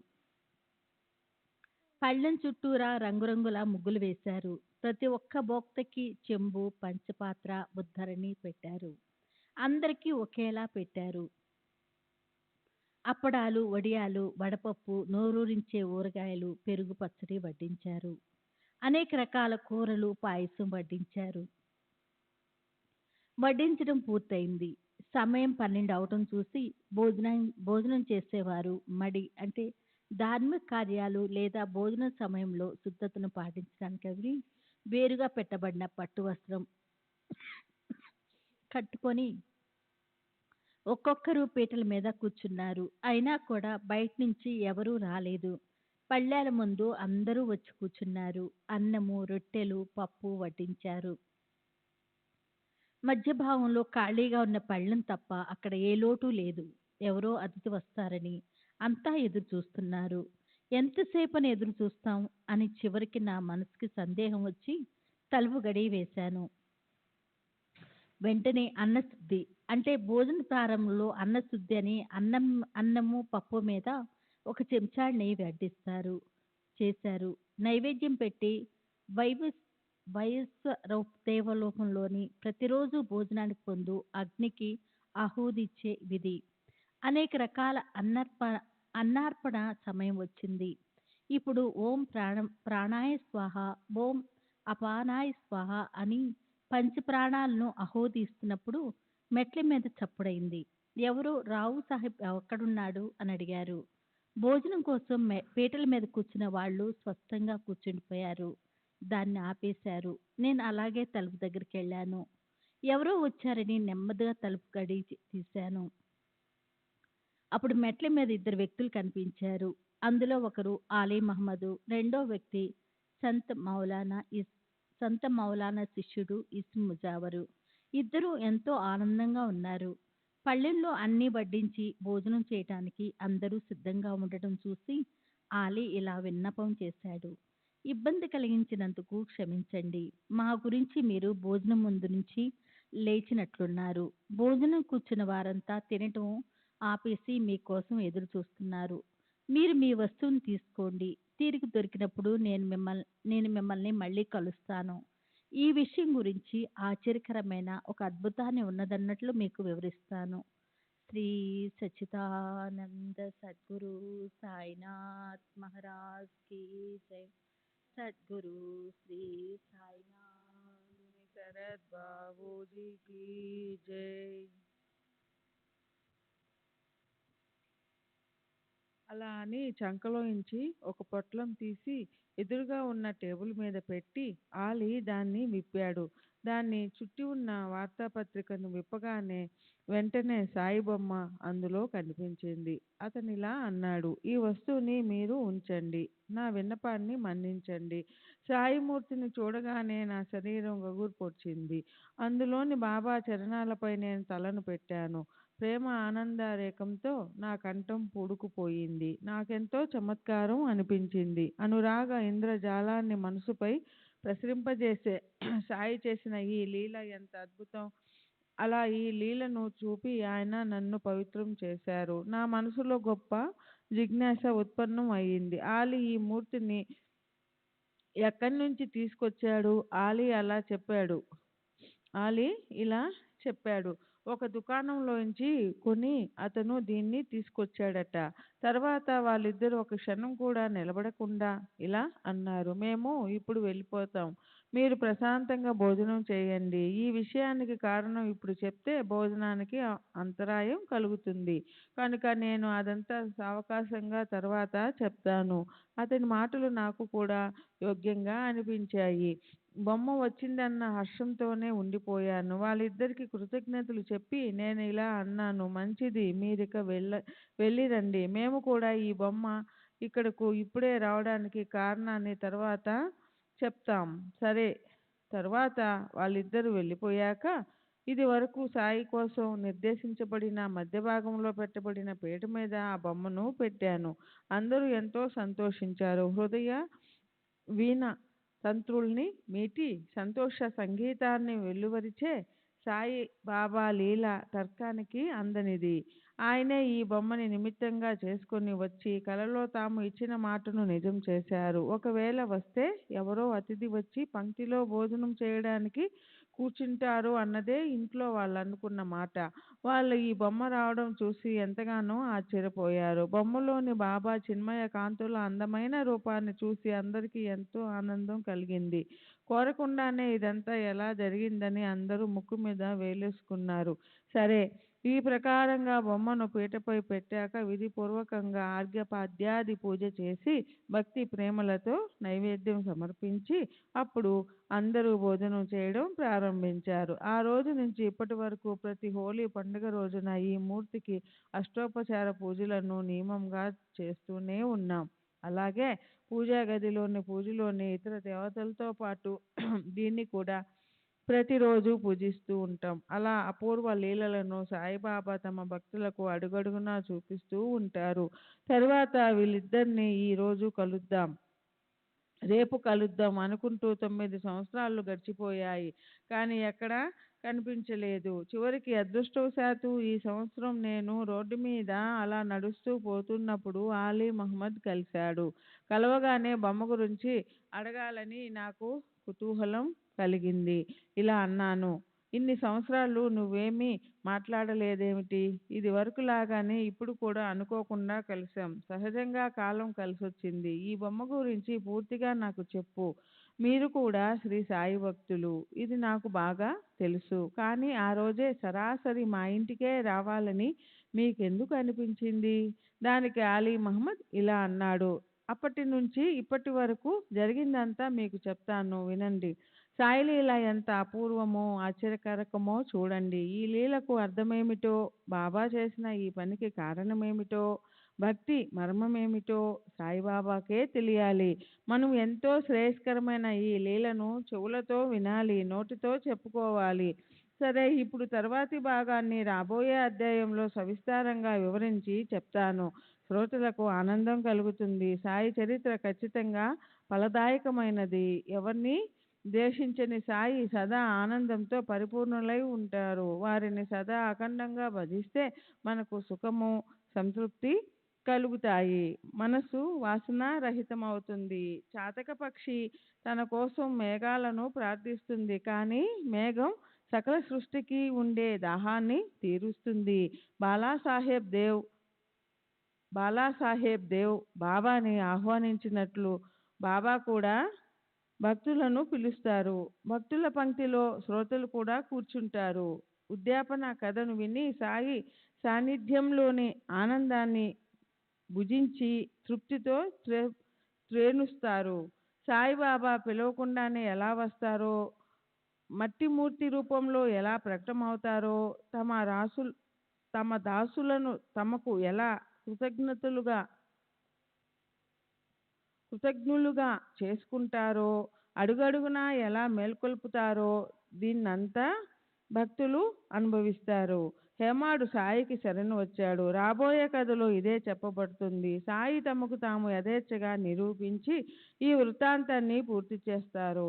పళ్ళెం చుట్టూరా రంగురంగుల ముగ్గులు వేశారు. ప్రతి ఒక్క భోక్తకి చెంబు, పంచపాత్ర, ఉద్ధరణి పెట్టారు. అందరికీ ఒకేలా పెట్టారు. అప్పడాలు, వడియాలు, వడపప్పు, నోరూరించే ఊరగాయలు, పెరుగు పచ్చడి వడ్డించారు. అనేక రకాల కూరలు, పాయసం వడ్డించారు. వడ్డించడం పూర్తయింది. సమయం 12 అవటం చూసి భోజనం చేసేవారు అంటే ధార్మిక కార్యాలు లేదా భోజన సమయంలో శుద్ధతను పాటించడానికని వేరుగా పెట్టబడిన పట్టు వస్త్రం కట్టుకొని ఒక్కొక్కరు పీటల మీద కూర్చున్నారు. అయినా కూడా బయట నుంచి ఎవరూ రాలేదు. పళ్ళాల ముందు అందరూ వచ్చి కూర్చున్నారు. అన్నము, రొట్టెలు, పప్పు వడ్డించారు. మధ్య భాగంలో ఖాళీగా ఉన్న పళ్ళెం తప్ప అక్కడ ఏ లోటు లేదు. ఎవరో అతిథి వస్తారని అంతా ఎదురు చూస్తున్నారు. ఎంతసేపని ఎదురు చూస్తాం అని చివరికి నా మనసుకి సందేహం వచ్చి తలుపు గడియ వేశాను. వెంటనే అన్నశుద్ధి అంటే భోజన ప్రారంభంలో అన్నశుద్ధి అని అన్నము పప్పు మీద ఒక చెంచాడు నెయ్యి చేశారు. నైవేద్యం పెట్టి దేవలోకంలోని ప్రతిరోజు భోజనానికి పొందు అగ్నికి ఆహుతిచ్చే విధి. అనేక రకాల అన్నార్పణ సమయం వచ్చింది. ఇప్పుడు ఓం ప్రాణాయ స్వాహ, ఓం అపానాయ స్వాహ అని పంచప్రాణాలను ఆహుతిస్తున్నప్పుడు మెట్ల మీద చప్పుడైంది. ఎవరో రావు సాహెబ్ ఎక్కడున్నాడు అని అడిగారు. భోజనం కోసం పీటల మీద కూర్చున్న వాళ్ళు స్వస్థంగా కూర్చుండిపోయారు. దాన్ని ఆపేశారు. నేను అలాగే తలుపు దగ్గరికి వెళ్ళాను. ఎవరో వచ్చారని నెమ్మదిగా తలుపు గడి తీశాను. అప్పుడు మెట్ల మీద 2 వ్యక్తులు కనిపించారు. అందులో ఒకరు ఆలీ మహమ్మదు, రెండో వ్యక్తి సంత మౌలానా శిష్యుడు ఇస్మ్ ముజావరు. ఇద్దరూ ఎంతో ఆనందంగా ఉన్నారు. పళ్ళెంలో అన్నీ వడ్డించి భోజనం చేయటానికి అందరూ సిద్ధంగా ఉండటం చూసి ఆలీ ఇలా విన్నపం చేశాడు. ఇబ్బంది కలిగించినందుకు క్షమించండి. మా గురించి మీరు భోజనం ముందు నుంచి లేచినట్లున్నారు. భోజనం కూర్చున్న వారంతా తినటం ఆపేసి మీకోసం ఎదురు చూస్తున్నారు. మీరు మీ వస్తువుని తీసుకోండి. తీరిక దొరికినప్పుడు నేను మిమ్మల్ని మళ్ళీ కలుస్తాను. ఈ విషయం గురించి ఆశ్చర్యకరమైన ఒక అద్భుతాన్ని ఉన్నదన్నట్లు మీకు వివరిస్తాను. శ్రీ సచ్చిదానంద సద్గురు సాయినాథ్ మహారాజ్ కీ జై. సద్గురు శ్రీ సాయినాథ్ శరత్ బాబూజీ కీ జై. అలా అని చంకలోంచి ఒక పొట్లం తీసి ఎదురుగా ఉన్న టేబుల్ మీద పెట్టి ఆలీ దాన్ని విప్పాడు. దాన్ని చుట్టి ఉన్న వార్తాపత్రికను విప్పగానే వెంటనే సాయి బొమ్మ అందులో కనిపించింది. అతనిలా అన్నాడు, ఈ వస్తువుని మీరు ఉంచండి. నా విన్నపాన్ని మన్నించండి. సాయిమూర్తిని చూడగానే నా శరీరం గగురు పొడిచింది. అందులోని బాబా చరణాలపై నేను తలను పెట్టాను. ప్రేమ ఆనందరేకంతో నా కంఠం పూడుకుపోయింది. నాకెంతో చమత్కారం అనిపించింది. అనురాగ ఇంద్రజాలాన్ని మనసుపై ప్రసరింపజేసే సాయి చేసిన ఈ లీల ఎంత అద్భుతం. అలా ఈ లీలను చూపి ఆయన నన్ను పవిత్రం చేశారు. నా మనసులో గొప్ప జిజ్ఞాస ఉత్పన్నం అయ్యింది. ఆలీ ఈ మూర్తిని ఎక్కడి నుంచి తీసుకొచ్చాడు? ఆలీ ఇలా చెప్పాడు. ఒక దుకాణంలోంచి కొని అతను దీన్ని తీసుకొచ్చాడట. తర్వాత వాళ్ళిద్దరూ ఒక క్షణం కూడా నిలబడకుండా ఇలా అన్నారు, మేము ఇప్పుడు వెళ్ళిపోతాం. మీరు ప్రశాంతంగా భోజనం చేయండి. ఈ విషయానికి కారణం ఇప్పుడు చెప్తే భోజనానికి అంతరాయం కలుగుతుంది. కనుక నేను అదంతా సావకాశంగా తర్వాత చెప్తాను. అతని మాటలు నాకు కూడా యోగ్యంగా అనిపించాయి. బొమ్మ వచ్చిందన్న హర్షంతోనే ఉండిపోయాను. వాళ్ళిద్దరికి కృతజ్ఞతలు చెప్పి నేను ఇలా అన్నాను, మంచిది, మీరిక వెళ్ళిరండి. మేము కూడా ఈ బొమ్మ ఇక్కడకు ఇప్పుడే రావడానికి కారణాన్ని తర్వాత చెప్తాం. సరే. తర్వాత వాళ్ళిద్దరూ వెళ్ళిపోయాక ఇది వరకు సాయి కోసం నిర్దేశించబడిన మధ్య భాగంలో పెట్టబడిన పీట మీద ఆ బొమ్మను పెట్టాను. అందరూ ఎంతో సంతోషించారు. హృదయ వీణ తంత్రుల్ని మీటి సంతోష సంగీతాన్ని వెల్లువరిచే సాయి బాబా లీల తర్కానికి అందనిది. ఆయనే ఈ బొమ్మని నిమిత్తంగా చేసుకొని వచ్చి కలలో తాము ఇచ్చిన మాటను నిజం చేశారు. ఒకవేళ వస్తే ఎవరో అతిథి వచ్చి పంక్తిలో భోజనం చేయడానికి కూర్చుంటారు అన్నదే ఇంట్లో వాళ్ళు అనుకున్న మాట. వాళ్ళు ఈ బొమ్మ రావడం చూసి ఎంతగానో ఆశ్చర్యపోయారు. బొమ్మలోని బాబా చిన్మయ కాంతుల అందమైన రూపాన్ని చూసి అందరికీ ఎంతో ఆనందం కలిగింది. కోరకుండానే ఇదంతా ఎలా జరిగిందని అందరూ ముక్కు మీద వేలేసుకున్నారు. సరే, ఈ ప్రకారంగా బొమ్మను పీటపై పెట్టాక విధిపూర్వకంగా ఆర్ఘ్యపాద్యాది పూజ చేసి భక్తి ప్రేమలతో నైవేద్యం సమర్పించి అప్పుడు అందరూ భోజనం చేయడం ప్రారంభించారు. ఆ రోజు నుంచి ఇప్పటి వరకు ప్రతి హోలీ పండుగ రోజున ఈ మూర్తికి అష్టోపచార పూజలను నియమంగా చేస్తూనే ఉన్నాం. అలాగే పూజా గదిలోని పూజలోని ఇతర దేవతలతో పాటు దీన్ని కూడా ప్రతిరోజు పూజిస్తూ ఉంటాం. అలా అపూర్వ లీలలను సాయిబాబా తమ భక్తులకు అడుగడుగునా చూపిస్తూ ఉంటారు. తర్వాత వీళ్ళిద్దరిని ఈ రోజు కలుద్దాం, రేపు కలుద్దాం అనుకుంటూ 9 సంవత్సరాలు గడిచిపోయాయి. కానీ ఎక్కడా కనిపించలేదు. చివరికి అదృష్టవశాత్తు ఈ సంవత్సరం నేను రోడ్డు మీద అలా నడుస్తూ పోతున్నప్పుడు ఆలీ మహమ్మద్ కలిశాడు. కలవగానే బొమ్మ గురించి అడగాలని నాకు కుతూహలం కలిగింది. ఇలా అన్నాను, ఇన్ని సంవత్సరాలు నువ్వేమీ మాట్లాడలేదేమిటి? ఇది వరకులాగానే ఇప్పుడు కూడా అనుకోకుండా కలిశాం. సహజంగా కాలం కలిసొచ్చింది. ఈ బొమ్మ గురించి పూర్తిగా నాకు చెప్పు. మీరు కూడా శ్రీ సాయి భక్తులు, ఇది నాకు బాగా తెలుసు. కానీ ఆ రోజే సరాసరి మా ఇంటికే రావాలని మీకెందుకు అనిపించింది? దానికి ఆలీ మహమ్మద్ ఇలా అన్నాడు, అప్పటి నుంచి ఇప్పటి వరకు జరిగిందంతా మీకు చెప్తాను వినండి. సాయి లీల ఎంత అపూర్వమో ఆశ్చర్యకరకమో చూడండి. ఈ లీలకు అర్థమేమిటో, బాబా చేసిన ఈ పనికి కారణమేమిటో, భక్తి మర్మమేమిటో సాయిబాబాకే తెలియాలి. మనం ఎంతో శ్రేయస్కరమైన ఈ లీలను చెవులతో వినాలి, నోటితో చెప్పుకోవాలి. సరే, ఇప్పుడు తర్వాతి భాగాన్ని రాబోయే అధ్యాయంలో సవిస్తారంగా వివరించి చెప్తాను. శ్రోతలకు ఆనందం కలుగుతుంది. సాయి చరిత్ర ఖచ్చితంగా ఫలదాయకమైనది. ఎవరిని ద్వేషించని సాయి సదా ఆనందంతో పరిపూర్ణులై ఉంటారు. వారిని సదా అఖండంగా భజిస్తే మనకు సుఖము, సంతృప్తి కలుగుతాయి. మనసు వాసన రహితమవుతుంది. చాతక పక్షి తన కోసం మేఘాలను ప్రార్థిస్తుంది, కానీ మేఘం సకల సృష్టికి ఉండే దాహాన్ని తీరుస్తుంది. బాలాసాహెబ్ దేవ్ బాబాని ఆహ్వానించినట్లు బాబా కూడా భక్తులను పిలుస్తారు. భక్తుల పంక్తిలో శ్రోతలు కూడా కూర్చుంటారు. ఉద్యాపన కథను విని సాయి సాన్నిధ్యంలోని ఆనందాన్ని భుజించి తృప్తితో త్రేణుస్తారు. సాయిబాబా పిలవకుండానే ఎలా వస్తారో, మట్టి మూర్తి రూపంలో ఎలా ప్రకటమవుతారో, తమ దాసులను తమకు ఎలా కృతజ్ఞులుగా చేసుకుంటారో, అడుగడుగునా ఎలా మేల్కొల్పుతారో దీన్నంతా భక్తులు అనుభవిస్తారు. హేమాడు సాయికి శరణు వచ్చాడు. రాబోయే కథలో ఇదే చెప్పబడుతుంది. సాయి తమకు తాము యథేచ్ఛగా నిరూపించి ఈ వృత్తాంతాన్ని పూర్తి చేస్తారు.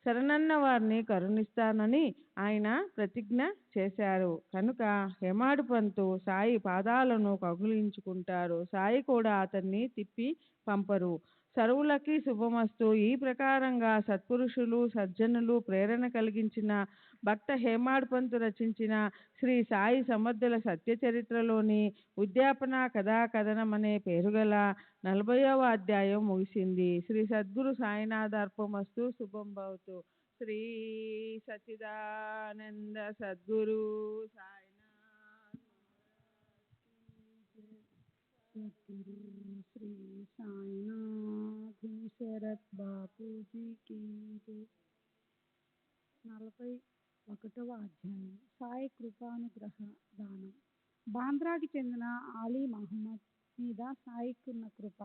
శరణన్న వారిని కరుణిస్తానని ఆయన ప్రతిజ్ఞ చేశారు. కనుక హేమాడు పంతు సాయి పాదాలను కౌగిలించుకుంటారు. సాయి కూడా అతన్ని తిప్పి పంపరు. సర్వులకి శుభమస్తు. ఈ ప్రకారంగా సత్పురుషులు, సజ్జనులు ప్రేరణ కలిగించిన భక్త హేమాడు పంతు రచించిన శ్రీ సాయి సమర్థుల సత్య చరిత్రలోని ఉద్యాపన కథా కథనం అనే పేరుగల 40వ అధ్యాయం ముగిసింది. శ్రీ సద్గురు సాయినాథార్పణమస్తు. శుభం భవతు. శ్రీ సచ్చిదానంద సద్గురు సాయినాథ్ సద్గురు శ్రీ సాయినాథ్ శరత్ బాపూజీ కీ జై. 41వ అధ్యాయం సాయి కృపానుగ్రహ దానం. బాంద్రాకి చెందిన ఆలీ మహమ్మద్ మీద సాయికున్న కృప.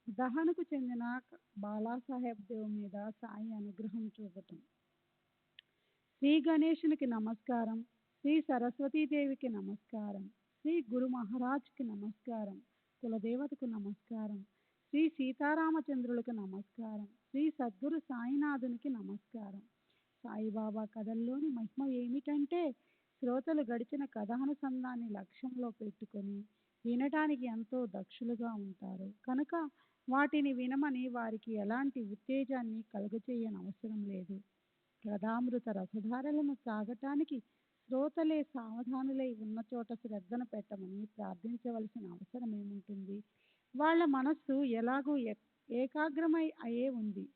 దహనుకు చెందిన బాలాసాహెబ్ దేవ్ మీద సాయి అనుగ్రహం చూపటం. శ్రీ గణేశునికి నమస్కారం. శ్రీ సరస్వతీదేవికి నమస్కారం. శ్రీ గురు మహారాజ్కి నమస్కారం. కులదేవతకు నమస్కారం. శ్రీ సీతారామచంద్రులకు నమస్కారం. శ్రీ సద్గురు సాయినాథునికి నమస్కారం. సాయిబాబా కథల్లోని మహిమ ఏమిటంటే శ్రోతలు గడిచిన కథానుసంధాన్ని లక్ష్యంలో పెట్టుకొని వినటానికి ఎంతో దక్షులుగా ఉంటారు కనుక వాటిని వినమని వారికి ఎలాంటి ఉత్తేజాన్ని కలుగచేయనవసరం లేదు. కథామృత రసధారలను తాగటానికి శ్రోతలే సావధానులై ఉన్న చోట శ్రద్ధను పెట్టమని ప్రార్థించవలసిన అవసరం ఏముంటుంది? వాళ్ళ మనస్సు ఎలాగూ ఏకాగ్రమై అయే ఉంది.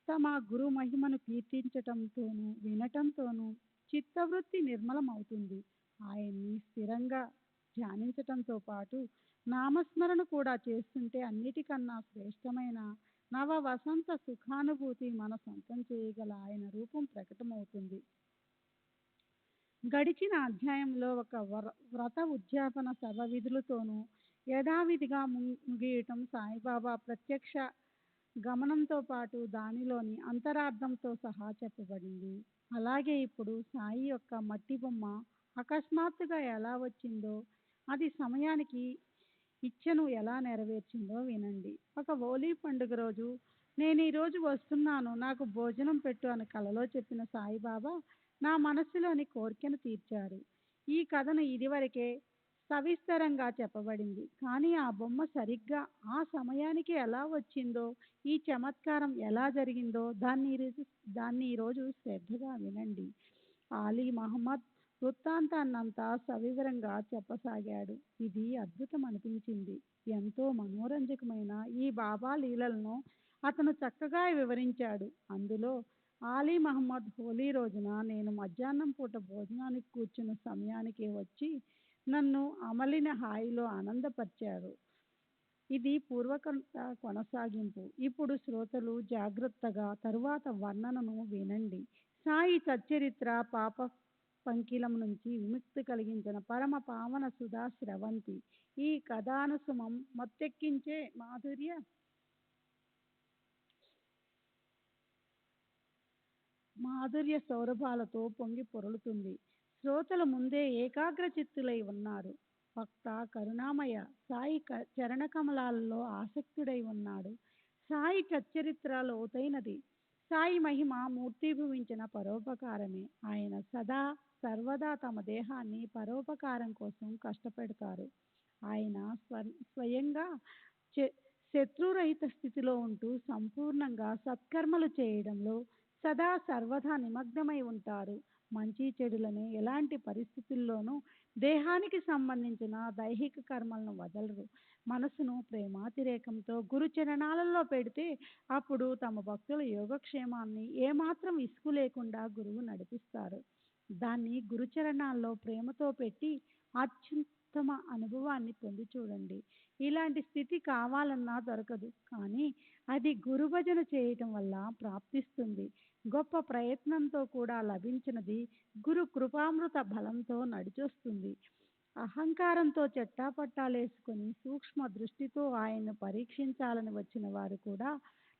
తమ గురు మహిమను కీర్తించటంతోనూ వినటంతోనూ చిత్తవృత్తి నిర్మలమవుతుంది. ఆయన్ని స్థిరంగా ధ్యానించటంతో పాటు నామస్మరణ కూడా చేస్తుంటే అన్నిటికన్నా శ్రేష్టమైన నవ వసంత సుఖానుభూతి మన సొంతం చేయగల ఆయన రూపం ప్రకటమవుతుంది. గడిచిన అధ్యాయంలో ఒక వ్రత ఉద్యాపన సర్వ విధులతోనూ యథావిధిగా ముగియటం సాయిబాబా ప్రత్యక్ష గమనంతో పాటు దానిలోని అంతరార్థంతో సహా చెప్పబడింది. అలాగే ఇప్పుడు సాయి యొక్క మట్టి బొమ్మ అకస్మాత్తుగా ఎలా వచ్చిందో, అది సమయానికి ఇచ్చను ఎలా నెరవేర్చిందో వినండి. ఒక హోలీ పండుగ రోజు నేను ఈరోజు వస్తున్నాను, నాకు భోజనం పెట్టు అని కలలో చెప్పిన సాయిబాబా నా మనస్సులోని కోరికను తీర్చారు. ఈ కథను ఇదివరకే సవిస్తరంగా చెప్పబడింది. కానీ ఆ బొమ్మ సరిగ్గా ఆ సమయానికి ఎలా వచ్చిందో, ఈ చమత్కారం ఎలా జరిగిందో దాన్ని ఈరోజు శ్రద్ధగా వినండి. ఆలీ మహమ్మద్ వృత్తాంతాన్నంతా సవివరంగా చెప్పసాగాడు. ఇది అద్భుతం అనిపించింది. ఎంతో మనోరంజకమైన ఈ బాబా లీలలను అతను చక్కగా వివరించాడు. అందులో ఆలీ మహమ్మద్ హోలీ రోజున నేను మధ్యాహ్నం పూట భోజనానికి కూర్చున్న సమయానికే వచ్చి నన్ను అమలిన హాయిలో ఆనందపరిచారు. ఇది పూర్వకంత కొనసాగింపు. ఇప్పుడు శ్రోతలు జాగ్రత్తగా తరువాత వర్ణనను వినండి. సాయి సచ్చరిత్ర పాప పంకిలం నుంచి విముక్తి కలిగించిన పరమ పావన సుధా స్రవంతి. ఈ కథానుసుమం మత్తెక్కించే మాధుర్య సౌరభాలతో పొంగి పొరలుతుంది. శ్రోతల ముందే ఏకాగ్ర చిత్తులై ఉన్నారు. భక్త కరుణామయ సాయి చరణ కమలాలలో ఆసక్తుడై ఉన్నాడు. సాయి సచ్చరిత్ర లోతైనది. సాయి మహిమ మూర్తిభవించిన పరోపకారమే. ఆయన సదా సర్వదా తమ దేహాన్ని పరోపకారం కోసం కష్టపెడతారు. ఆయన స్వయంగా శత్రురహిత స్థితిలో ఉంటూ సంపూర్ణంగా సత్కర్మలు చేయడంలో సదా సర్వదా నిమగ్నమై ఉంటారు. మంచి చెడులను ఎలాంటి పరిస్థితుల్లోనూ దేహానికి సంబంధించిన దైహిక కర్మలను వదలరు. మనసును ప్రేమాతిరేకంతో గురు చరణాలలో పెడితే అప్పుడు తమ భక్తుల యోగక్షేమాన్ని ఏమాత్రం ఇసుకు లేకుండా గురువు నడిపిస్తారు. దాన్ని గురుచరణాల్లో ప్రేమతో పెట్టి అత్యుత్తమ అనుభవాన్ని పొంది చూడండి. ఇలాంటి స్థితి కావాలన్నా దొరకదు, కానీ అది గురుభజన చేయటం వల్ల ప్రాప్తిస్తుంది. గొప్ప ప్రయత్నంతో కూడా లభించినది గురు కృపామృత బలంతో నడిచొస్తుంది. అహంకారంతో చెట్టాపట్టాలేసుకొని సూక్ష్మ దృష్టితో ఆయన్ను పరీక్షించాలని వచ్చిన వారు కూడా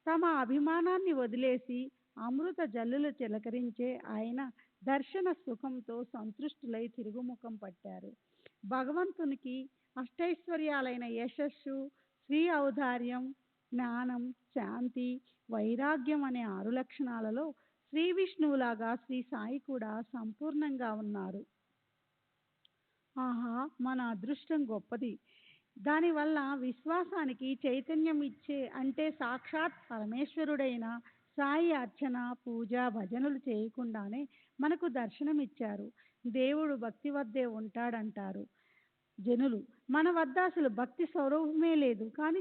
తమ అభిమానాన్ని వదిలేసి అమృత జల్లులు చిలకరించే ఆయన దర్శన సుఖంతో సంతృష్టులై తిరుగుముఖం పట్టారు. భగవంతునికి అష్టైశ్వర్యాలైన యశస్సు, శ్రీ ఔదార్యం, జ్ఞానం, శాంతి, వైరాగ్యం అనే 6 లక్షణాలలో శ్రీ విష్ణువులాగా శ్రీ సాయి కూడా సంపూర్ణంగా ఉన్నారు. ఆహా, మన అదృష్టం గొప్పది. దానివల్ల విశ్వాసానికి చైతన్యం ఇచ్చే అంటే సాక్షాత్ పరమేశ్వరుడైన సాయి అర్చన, పూజ, భజనలు చేయకుండానే మనకు దర్శనమిచ్చారు. దేవుడు భక్తి వద్దే ఉంటాడంటారు జనులు. మన వద్ద అసలు భక్తి స్వరూపమే లేదు. కానీ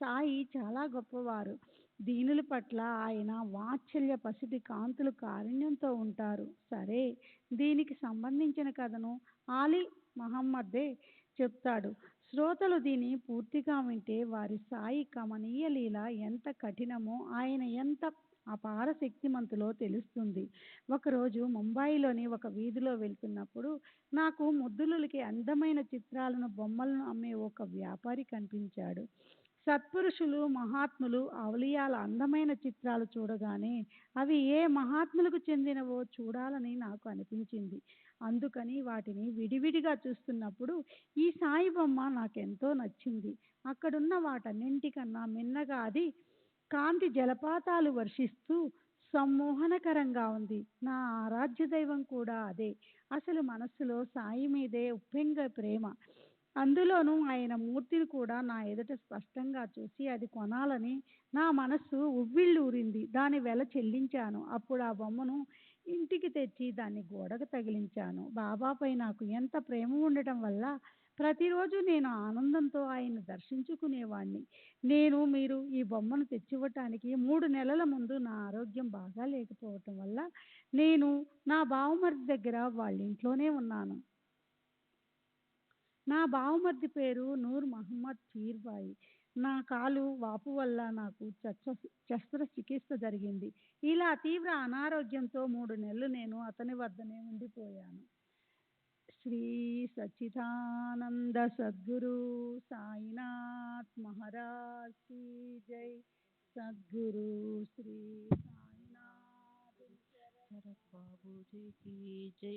సాయి చాలా గొప్పవారు. దీనుల పట్ల ఆయన వాత్సల్య పసిటి కాంతులు కారుణ్యంతో ఉంటారు. సరే, దీనికి సంబంధించిన కథను ఆలీ మహమ్మదే చెప్తాడు. శ్రోతలు దీన్ని పూర్తిగా వింటే వారి సాయి కమనీయ లీల ఎంత కఠినమో, ఆయన ఎంత అపార శక్తిమంతులో తెలుస్తుంది. ఒకరోజు ముంబాయిలోని ఒక వీధిలో వెళ్తున్నప్పుడు నాకు ముద్దులకి అందమైన చిత్రాలను, బొమ్మలను అమ్మే ఒక వ్యాపారి కనిపించాడు. సత్పురుషులు, మహాత్ములు, ఔలియాల అందమైన చిత్రాలు చూడగానే అవి ఏ మహాత్ములకు చెందినవో చూడాలని నాకు అనిపించింది. అందుకని వాటిని విడివిడిగా చూస్తున్నప్పుడు ఈ సాయి బొమ్మ నాకెంతో నచ్చింది. అక్కడున్న వాటన్నింటికన్నా మిన్నగా అది కాంతి జలపాతాలు వర్షిస్తూ సమ్మోహనకరంగా ఉంది. నా ఆరాధ్య దైవం కూడా అదే. అసలు మనస్సులో సాయి మీదే ఉప్పొంగే ప్రేమ. అందులోనూ ఆయన మూర్తిని కూడా నా ఎదుట స్పష్టంగా చూసి అది కొనాలని నా మనస్సు ఉవ్విళ్ళూరింది. దాని వెల చెల్లించాను. అప్పుడు ఆ బొమ్మను ఇంటికి తెచ్చి దాన్ని గోడకు తగిలించాను. బాబాపై నాకు ఎంత ప్రేమ ఉండటం వల్ల ప్రతిరోజు నేను ఆనందంతో ఆయన్ని దర్శించుకునేవాణ్ణి. మీరు ఈ బొమ్మను తెచ్చివ్వటానికి 3 నెలల ముందు నా ఆరోగ్యం బాగా లేకపోవటం వల్ల నేను నా బావమరిది దగ్గర వాళ్ళ ఇంట్లోనే ఉన్నాను. నా బావమరిది పేరు నూర్ మహమ్మద్ పీర్బాయి. నా కాలు వాపు వల్ల నాకు శస్త్రచికిత్స జరిగింది. ఇలా తీవ్ర అనారోగ్యంతో 3 నెలలు నేను అతని వద్దనే ఉండిపోయాను. శ్రీ సచ్చిదానంద సద్గురు సాయినాథ్ మహారాజ్ కీ జై. సద్గురు శ్రీ సాయినాథ్ శరత్ బాబూజీకి జై.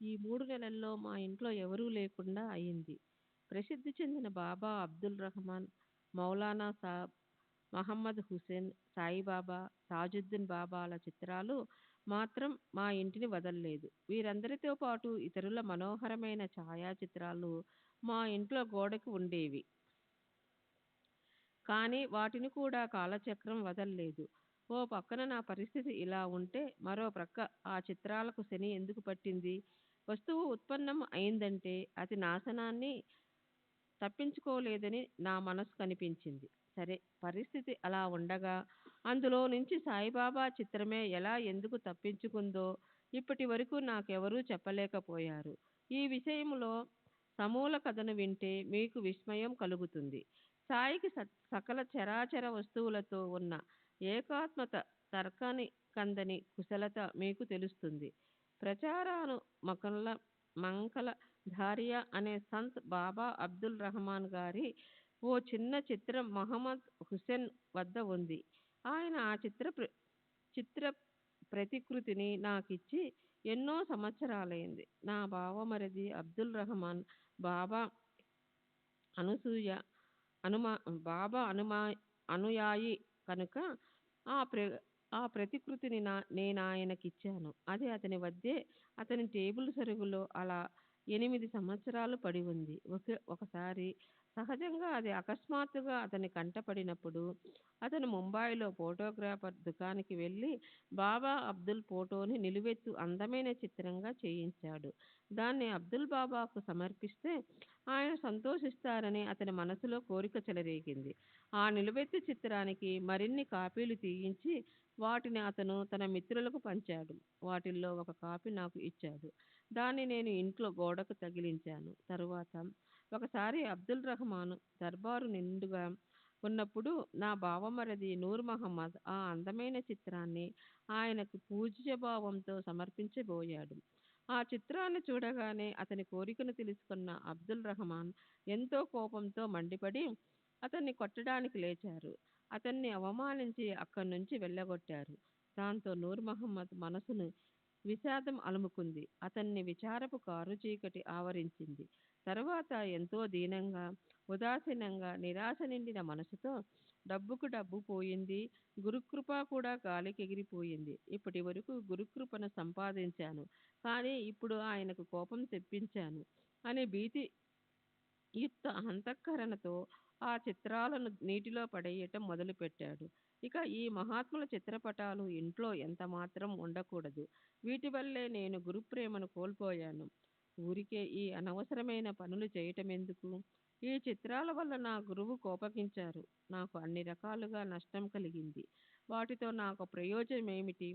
ఈ 3 నెలల్లో మా ఇంట్లో ఎవరూ లేకుండా అయింది. ప్రసిద్ధి చెందిన బాబా అబ్దుల్ రహమాన్, మౌలానా సాబ్, మహమ్మద్ హుసేన్, సాయిబాబా, తాజుద్దీన్ బాబాల చిత్రాలు మాత్రం మా ఇంటిని వదల్లేదు. వీరందరితో పాటు ఇతరుల మనోహరమైన ఛాయాచిత్రాలు మా ఇంట్లో గోడకు ఉండేవి. కానీ వాటిని కూడా కాలచక్రం వదల్లేదు. ఓ పక్కన నా పరిస్థితి ఇలా ఉంటే, మరో ప్రక్క ఆ చిత్రాలకు శని ఎందుకు పట్టింది? వస్తువు ఉత్పన్నం అయిందంటే అది నాశనాన్ని తప్పించుకోలేదని నా మనసు కనిపించింది. సరే, పరిస్థితి అలా ఉండగా అందులో నుంచి సాయిబాబా చిత్రమే ఎలా ఎందుకు తప్పించుకుందో ఇప్పటి వరకు నాకెవరూ చెప్పలేకపోయారు. ఈ విషయంలో సమూల కథను వింటే మీకు విస్మయం కలుగుతుంది. సాయికి సకల చరాచర వస్తువులతో ఉన్న ఏకాత్మత తర్కాని కందని కుశలత మీకు తెలుస్తుంది. ప్రచారాను మంకల ధారియా అనే సంత్ బాబా అబ్దుల్ రహమాన్ గారి ఓ చిన్న చిత్రం మహమ్మద్ హుసేన్ వద్ద ఉంది. ఆయన ఆ చిత్ర ప్రతికృతిని నాకిచ్చి ఎన్నో సంవత్సరాలైంది. నా బావమరిది అబ్దుల్ రహమాన్ బాబా అనసూయ అనుమా బాబా అనుయాయి కనుక ఆ ప్ర ఆ ప్రతికృతిని నేనాయనకిచ్చాను. అది అతని వద్దే అతని టేబుల్ సరుగులో అలా 8 సంవత్సరాలు పడి ఉంది. ఒకసారి సహజంగా అది అకస్మాత్తుగా అతని కంటపడినప్పుడు అతను ముంబాయిలో ఫోటోగ్రాఫర్ దుకాణానికి వెళ్ళి బాబా అబ్దుల్ ఫోటోని నిలువెత్తు అందమైన చిత్రంగా చేయించాడు. దాన్ని అబ్దుల్ బాబాకు సమర్పిస్తే ఆయన సంతోషిస్తారని అతని మనసులో కోరిక చెలరేగింది. ఆ నిలువెత్తు చిత్రానికి మరిన్ని కాపీలు తీయించి వాటిని అతను తన మిత్రులకు పంచాడు. వాటిల్లో ఒక కాపీ నాకు ఇచ్చాడు. దాన్ని నేను ఇంట్లో గోడకు తగిలించాను. తరువాత ఒకసారి అబ్దుల్ రహమాన్ దర్బారు నిండుగా ఉన్నప్పుడు నా బావమరిది నూర్ మహమ్మద్ ఆ అందమైన చిత్రాన్ని ఆయనకు పూజ్యభావంతో సమర్పించబోయాడు. ఆ చిత్రాన్ని చూడగానే అతని కోరికను తెలుసుకున్న అబ్దుల్ రహమాన్ ఎంతో కోపంతో మండిపడి అతన్ని కొట్టడానికి లేచారు. అతన్ని అవమానించి అక్కడి నుంచి వెళ్ళగొట్టారు. దాంతో నూర్ మహమ్మద్ మనసును విషాదం అలుముకుంది. అతన్ని విచారపు కారు చీకటి ఆవరించింది. తరువాత ఎంతో దీనంగా, ఉదాసీనంగా, నిరాశ నిండిన మనసుతో డబ్బుకు డబ్బు పోయింది, గురుకృప కూడా గాలికి ఎగిరిపోయింది. ఇప్పటి వరకు గురుకృపను సంపాదించాను, కానీ ఇప్పుడు ఆయనకు కోపం తెప్పించాను అనే భీతి యుక్త అంతఃకరణతో ఆ చిత్రాలను నీటిలో పడేయటం మొదలుపెట్టాడు. ఇక ఈ మహాత్ముల చిత్రపటాలు ఇంట్లో ఎంత మాత్రం ఉండకూడదు. వీటి వల్లే నేను గురుప్రేమను కోల్పోయాను. ఊరికే ఈ అనవసరమైన పనులు చేయటమెందుకు? ఈ చిత్రాల వల్ల నా గురువు కోపగించారు. నాకు అన్ని రకాలుగా నష్టం కలిగింది. వాటితో నాకు ప్రయోజనం ఏమిటి?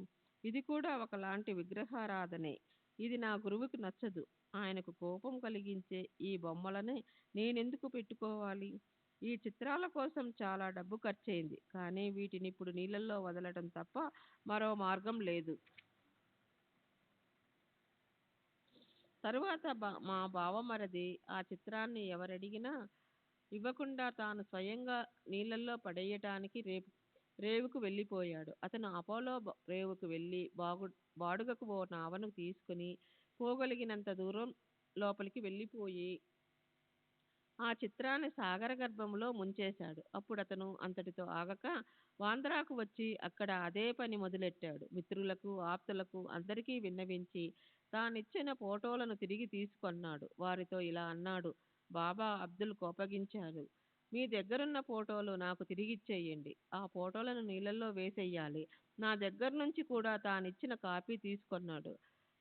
ఇది కూడా ఒకలాంటి విగ్రహారాధనే. ఇది నా గురువుకి నచ్చదు. ఆయనకు కోపం కలిగించే ఈ బొమ్మలని నేనెందుకు పెట్టుకోవాలి? ఈ చిత్రాల కోసం చాలా డబ్బు ఖర్చయింది. కానీ వీటిని ఇప్పుడు నీళ్ళల్లో వదలటం తప్ప మరో మార్గం లేదు. తరువాత మా బావమరిది ఆ చిత్రాన్ని ఎవరడిగినా ఇవ్వకుండా తాను స్వయంగా నీళ్ళల్లో పడేయటానికి రేవుకు వెళ్ళిపోయాడు. అతను అపోలో రేవుకు వెళ్ళి బాడుగకు ఓ నావను తీసుకుని పోగలిగినంత దూరం లోపలికి వెళ్ళిపోయి ఆ చిత్రాన్ని సాగర గర్భంలో ముంచేశాడు. అప్పుడు అతను అంతటితో ఆగక వాంద్రాకు వచ్చి అక్కడ అదే పని మొదలెట్టాడు. మిత్రులకు, ఆప్తులకు అందరికీ విన్నవించి తానిచ్చిన ఫోటోలను తిరిగి తీసుకొన్నాడు. వారితో ఇలా అన్నాడు: బాబా అబ్దుల్ కోపగించారు. మీ దగ్గరున్న ఫోటోలు నాకు తిరిగిచ్చేయండి. ఆ ఫోటోలను నీళ్ళల్లో వేసేయాలి. నా దగ్గర నుంచి కూడా తానిచ్చిన కాపీ తీసుకొన్నాడు.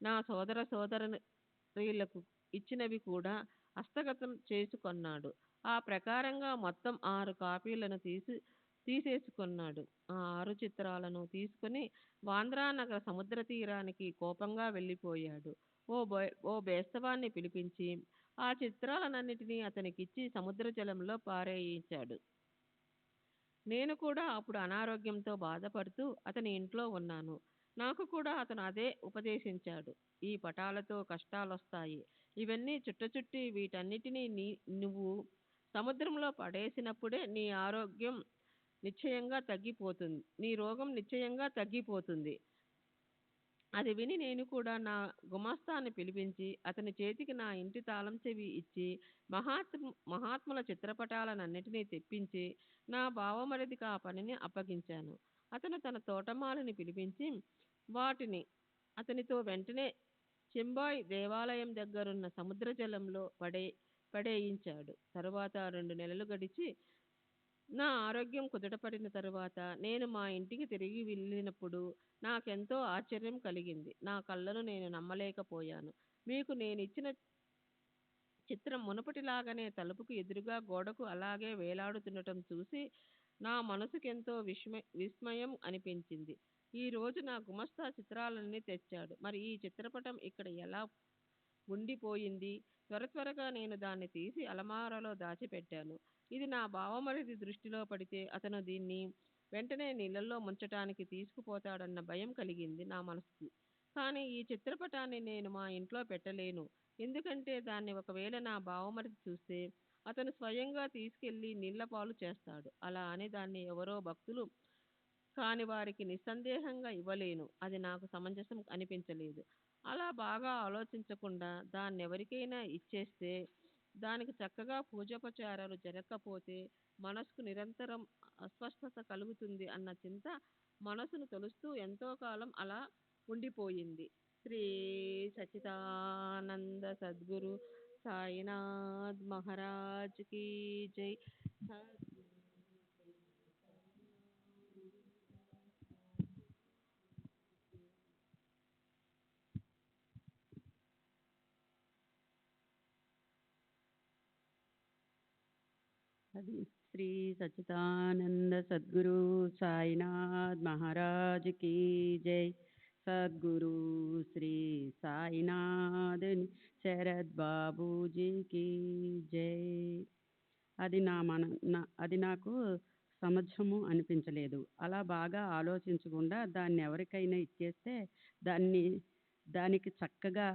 నా సోదర సోదరులకు ఇచ్చినవి కూడా హస్తగతం చేసుకొన్నాడు. ఆ ప్రకారంగా మొత్తం 6 కాపీలను తీసేసుకున్నాడు. ఆ 6 చిత్రాలను తీసుకుని వాంద్రానగర సముద్ర తీరానికి కోపంగా వెళ్ళిపోయాడు. ఓ బేస్తవాన్ని పిలిపించి ఆ చిత్రాలన్నిటినీ అతనికిచ్చి సముద్ర జలంలో పారేయించాడు. నేను కూడా అప్పుడు అనారోగ్యంతో బాధపడుతూ అతని ఇంట్లో ఉన్నాను. నాకు కూడా అతను అదే ఉపదేశించాడు. ఈ పటాలతో కష్టాలొస్తాయి. ఇవన్నీ చుట్టచుట్టి వీటన్నిటినీ నువ్వు సముద్రంలో పడేసినప్పుడే నీ రోగం నిశ్చయంగా తగ్గిపోతుంది. అది విని నేను కూడా నా గుమాస్తాని పిలిపించి అతని చేతికి నా ఇంటి తాళం చెవి ఇచ్చి మహాత్ముల చిత్రపటాలనన్నిటినీ తెప్పించి నా బావమరిదికి ఆ పనిని అప్పగించాను. అతను తన తోటమాలిని పిలిపించి వాటిని అతనితో వెంటనే చెంబాయ్ దేవాలయం దగ్గరున్న సముద్ర జలంలో పడేయించాడు. తరువాత 2 నెలలు గడిచి నా ఆరోగ్యం కుదుటపడిన తరువాత నేను మా ఇంటికి తిరిగి వెళ్ళినప్పుడు నాకెంతో ఆశ్చర్యం కలిగింది. నా కళ్ళను నేను నమ్మలేకపోయాను. మీకు నేనిచ్చిన చిత్రం మునుపటిలాగానే తలుపుకు ఎదురుగా గోడకు అలాగే వేలాడుతుండటం చూసి నా మనసుకెంతో విస్మయం అనిపించింది. ఈ రోజు నా గుమస్తా చిత్రాలన్నీ తెచ్చాడు. మరి ఈ చిత్రపటం ఇక్కడ ఎలా ఉండిపోయింది? త్వరగా నేను దాన్ని తీసి అలమారాలో దాచిపెట్టాను. ఇది నా బావమరిది దృష్టిలో పడితే అతను దీన్ని వెంటనే నీళ్ళల్లో ముంచటానికి తీసుకుపోతాడన్న భయం కలిగింది నా మనసుకి. కానీ ఈ చిత్రపటాన్ని నేను మా ఇంట్లో పెట్టలేను. ఎందుకంటే దాన్ని ఒకవేళ నా బావమరిది చూస్తే అతను స్వయంగా తీసుకెళ్లి నీళ్ల పాలు చేస్తాడు. అలా అని దాన్ని ఎవరో భక్తులు కాని వారికి నిస్సందేహంగా ఇవ్వలేను. అది నాకు సమంజసం అనిపించలేదు. అలా బాగా ఆలోచించకుండా దాన్నెవరికైనా ఇచ్చేస్తే దానికి చక్కగా పూజోపచారాలు జరగకపోతే మనసుకు నిరంతరం అస్వస్థత కలుగుతుంది అన్న చింత మనసును తొలుస్తూ ఎంతో కాలం అలా ఉండిపోయింది. శ్రీ సచ్చిదానంద సద్గురు సాయినాథ్ మహారాజ్ కీ జై. అది శ్రీ సచ్చిదానంద సద్గురు సాయినాథ్ మహారాజ్ కీ జై. సద్గురు శ్రీ సాయినాథ్ శరద్ బాబూజీకి జై. అది నాకు సమర్థము అనిపించలేదు. అలా బాగా ఆలోచించకుండా దాన్ని ఎవరికైనా ఇచ్చేస్తే దానికి చక్కగా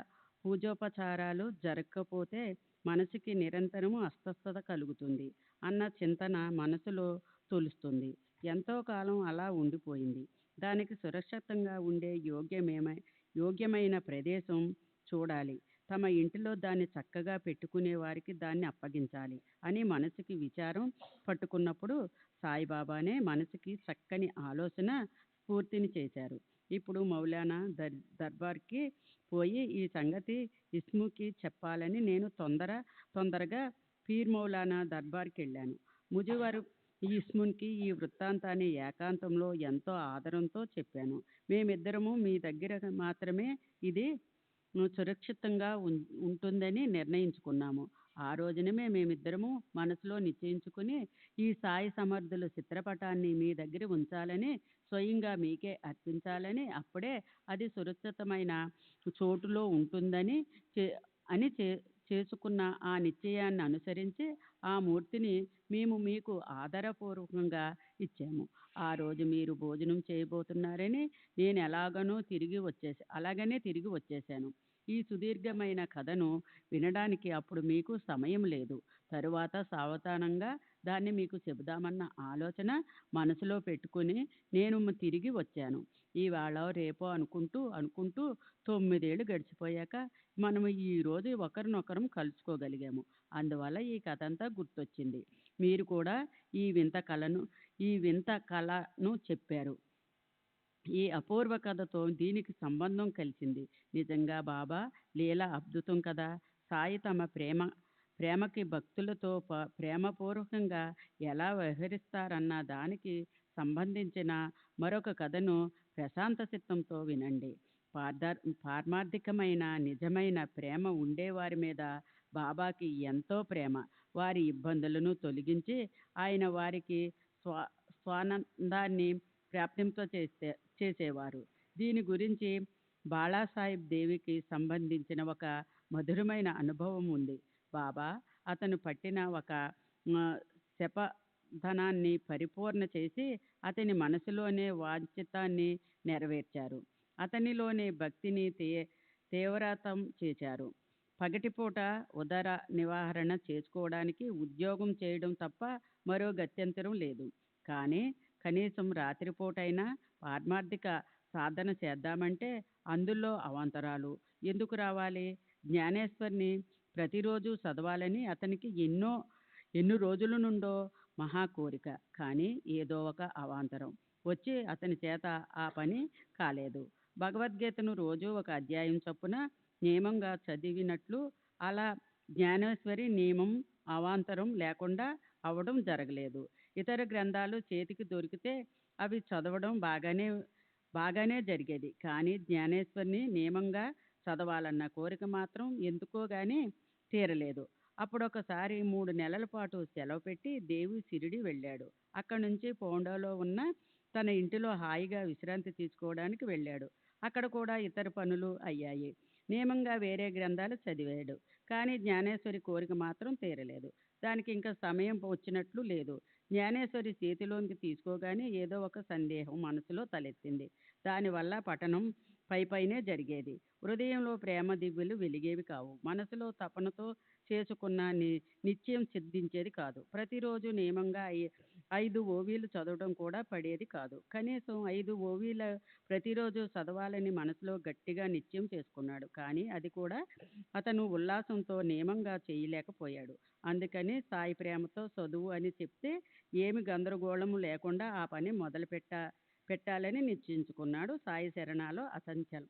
పూజోపచారాలు జరగకపోతే మనసుకి నిరంతరము అస్వస్థత కలుగుతుంది అన్న చింతన మనసులో తొలుస్తుంది. ఎంతో కాలం అలా ఉండిపోయింది. దానికి సురక్షితంగా ఉండే యోగ్యమైన ప్రదేశం చూడాలి. తమ ఇంటిలో దాన్ని చక్కగా పెట్టుకునే వారికి దాన్ని అప్పగించాలి అని మనసుకి విచారం పట్టుకున్నప్పుడు సాయిబాబానే మనసుకి చక్కని ఆలోచన స్ఫూర్తిని చేశారు. ఇప్పుడు మౌలానా దర్బార్కి పోయి ఈ సంగతి ఇస్ముకి చెప్పాలని నేను తొందరగా పీర్ మౌలానా దర్బార్కి వెళ్ళాను. ముజివర్ ఇస్ముకి ఈ వృత్తాంతాన్ని ఏకాంతంలో ఎంతో ఆదరంతో చెప్పాను. మేమిద్దరము మీ దగ్గర మాత్రమే ఇది సురక్షితంగా ఉంటుందని నిర్ణయించుకున్నాము. ఆ రోజునే మేమిద్దరము మనసులో నిశ్చయించుకుని ఈ సాయి సమర్థుల చిత్రపటాన్ని మీ దగ్గర ఉంచాలని, స్వయంగా మీకే అర్పించాలని, అప్పుడే అది సురక్షితమైన చోటులో ఉంటుందని చేసుకున్న ఆ నిశ్చయాన్ని అనుసరించి ఆ మూర్తిని మేము మీకు ఆధారపూర్వకంగా ఇచ్చాము. ఆ రోజు మీరు భోజనం చేయబోతున్నారని నేను అలాగనే తిరిగి వచ్చేసాను. ఈ సుదీర్ఘమైన కథను వినడానికి అప్పుడు మీకు సమయం లేదు. తరువాత సావధానంగా దాన్ని మీకు చెబుదామన్న ఆలోచన మనసులో పెట్టుకుని నేను తిరిగి వచ్చాను. ఇవాళ రేపో అనుకుంటూ 9 ఏళ్ళు గడిచిపోయాక మనము ఈరోజు ఒకరినొకరం కలుసుకోగలిగాము. అందువల్ల ఈ కథ అంతా గుర్తొచ్చింది. మీరు కూడా ఈ వింత కళను చెప్పారు. ఈ అపూర్వ కథతో దీనికి సంబంధం కలిసింది. నిజంగా బాబా లీల అద్భుతం కదా. సాయి తమ ప్రేమకి భక్తులతో ప్రేమపూర్వకంగా ఎలా వ్యవహరిస్తారన్న దానికి సంబంధించిన మరొక కథను ప్రశాంత చిత్తంతో వినండి. పారమార్థికమైన నిజమైన ప్రేమ ఉండేవారి మీద బాబాకి ఎంతో ప్రేమ. వారి ఇబ్బందులను తొలగించి ఆయన వారికి స్వానందాన్ని చేసేవారు. దీని గురించి బాళాసాహెబ్ దేవికి సంబంధించిన ఒక మధురమైన అనుభవం ఉంది. బాబా అతను పట్టిన ఒక శపథనాన్ని పరిపూర్ణ చేసి అతని మనసులోనే వాంఛితాన్ని నెరవేర్చారు. అతనిలోని భక్తిని తీవ్రతం చేశారు. పగటిపూట ఉదర నివారణ చేసుకోవడానికి ఉద్యోగం చేయడం తప్ప మరో గత్యంతరం లేదు. కానీ కనీసం రాత్రిపూటైనా పారమార్థిక సాధన చేద్దామంటే అందులో అవాంతరాలు ఎందుకు రావాలి? జ్ఞానేశ్వర్ని ప్రతిరోజు చదవాలని అతనికి ఎన్ని రోజుల నుండో మహా కోరిక. కానీ ఏదో ఒక అవాంతరం వచ్చి అతని చేత ఆ పని కాలేదు. భగవద్గీతను రోజు ఒక అధ్యాయం చొప్పున నియమంగా చదివినట్లు అలా జ్ఞానేశ్వరి నియమం అవాంతరం లేకుండా అవడం జరగలేదు. ఇతర గ్రంథాలు చేతికి దొరికితే అవి చదవడం బాగానే జరిగేది. కానీ జ్ఞానేశ్వరిని నియమంగా చదవాలన్న కోరిక మాత్రం ఎందుకో గానీ తీరలేదు. అప్పుడొకసారి 3 నెలల పాటు సెలవు పెట్టి దేవి షిరిడి వెళ్ళాడు. అక్కడి నుంచి పోండాలో ఉన్న తన ఇంటిలో హాయిగా విశ్రాంతి తీసుకోవడానికి వెళ్ళాడు. అక్కడ కూడా ఇతర పనులు అయ్యాయి. నియమంగా వేరే గ్రంథాలు చదివాడు. కానీ జ్ఞానేశ్వరి కోరిక మాత్రం తీరలేదు. దానికి ఇంకా సమయం వచ్చినట్లు లేదు. జ్ఞానేశ్వరి చేతిలోకి తీసుకోగానే ఏదో ఒక సందేహం మనసులో తలెత్తింది. దానివల్ల పఠనం పైనే జరిగేది. హృదయంలో ప్రేమ దివ్యలు వెలిగేవి కావు. మనసులో తపనతో చేసుకున్న నిశ్చయం సిద్ధించేది కాదు. ప్రతిరోజు నియమంగా 5 ఓవీలు చదవడం కూడా పడేది కాదు. కనీసం 5 ఓవీలు ప్రతిరోజు చదవాలని మనసులో గట్టిగా నిశ్చయం చేసుకున్నాడు. కానీ అది కూడా అతను ఉల్లాసంతో నియమంగా చేయలేకపోయాడు. అందుకని సాయి ప్రేమతో చదువు అని చెప్తే ఏమి గందరగోళము లేకుండా ఆ పని మొదలు పెట్టాలని నిశ్చయించుకున్నాడు. సాయి శరణాలో అచంచలం.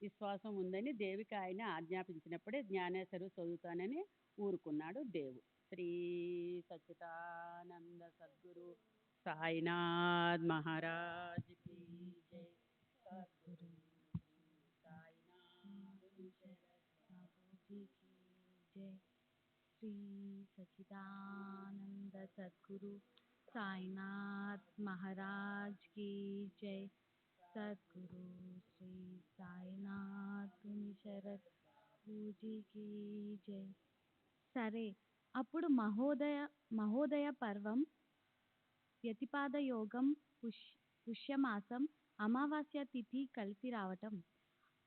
విశ్వాసం ఉందని దేవికి ఆయన ఆజ్ఞాపించినప్పుడే జ్ఞానేశ్వరు చదువుతానని ఊరుకున్నాడు దేవు. శ్రీ సచ్చిదానంద సద్గురు సాయినాథ్ మహారాజ్ కీ జై. సద్గురు సాయినాథుని బాబూజీ की जय. श्री सच्चिदानंद सद्गुरु साईनाथ महाराज की जय. सद्गुरु श्री साईनाथ शरद పూజీ की जय. సరే, అప్పుడు మహోదయ పర్వం, వ్యతిపాద యోగం, పుష్యమాసం, అమావాస్య తిథి కలిసి రావటం.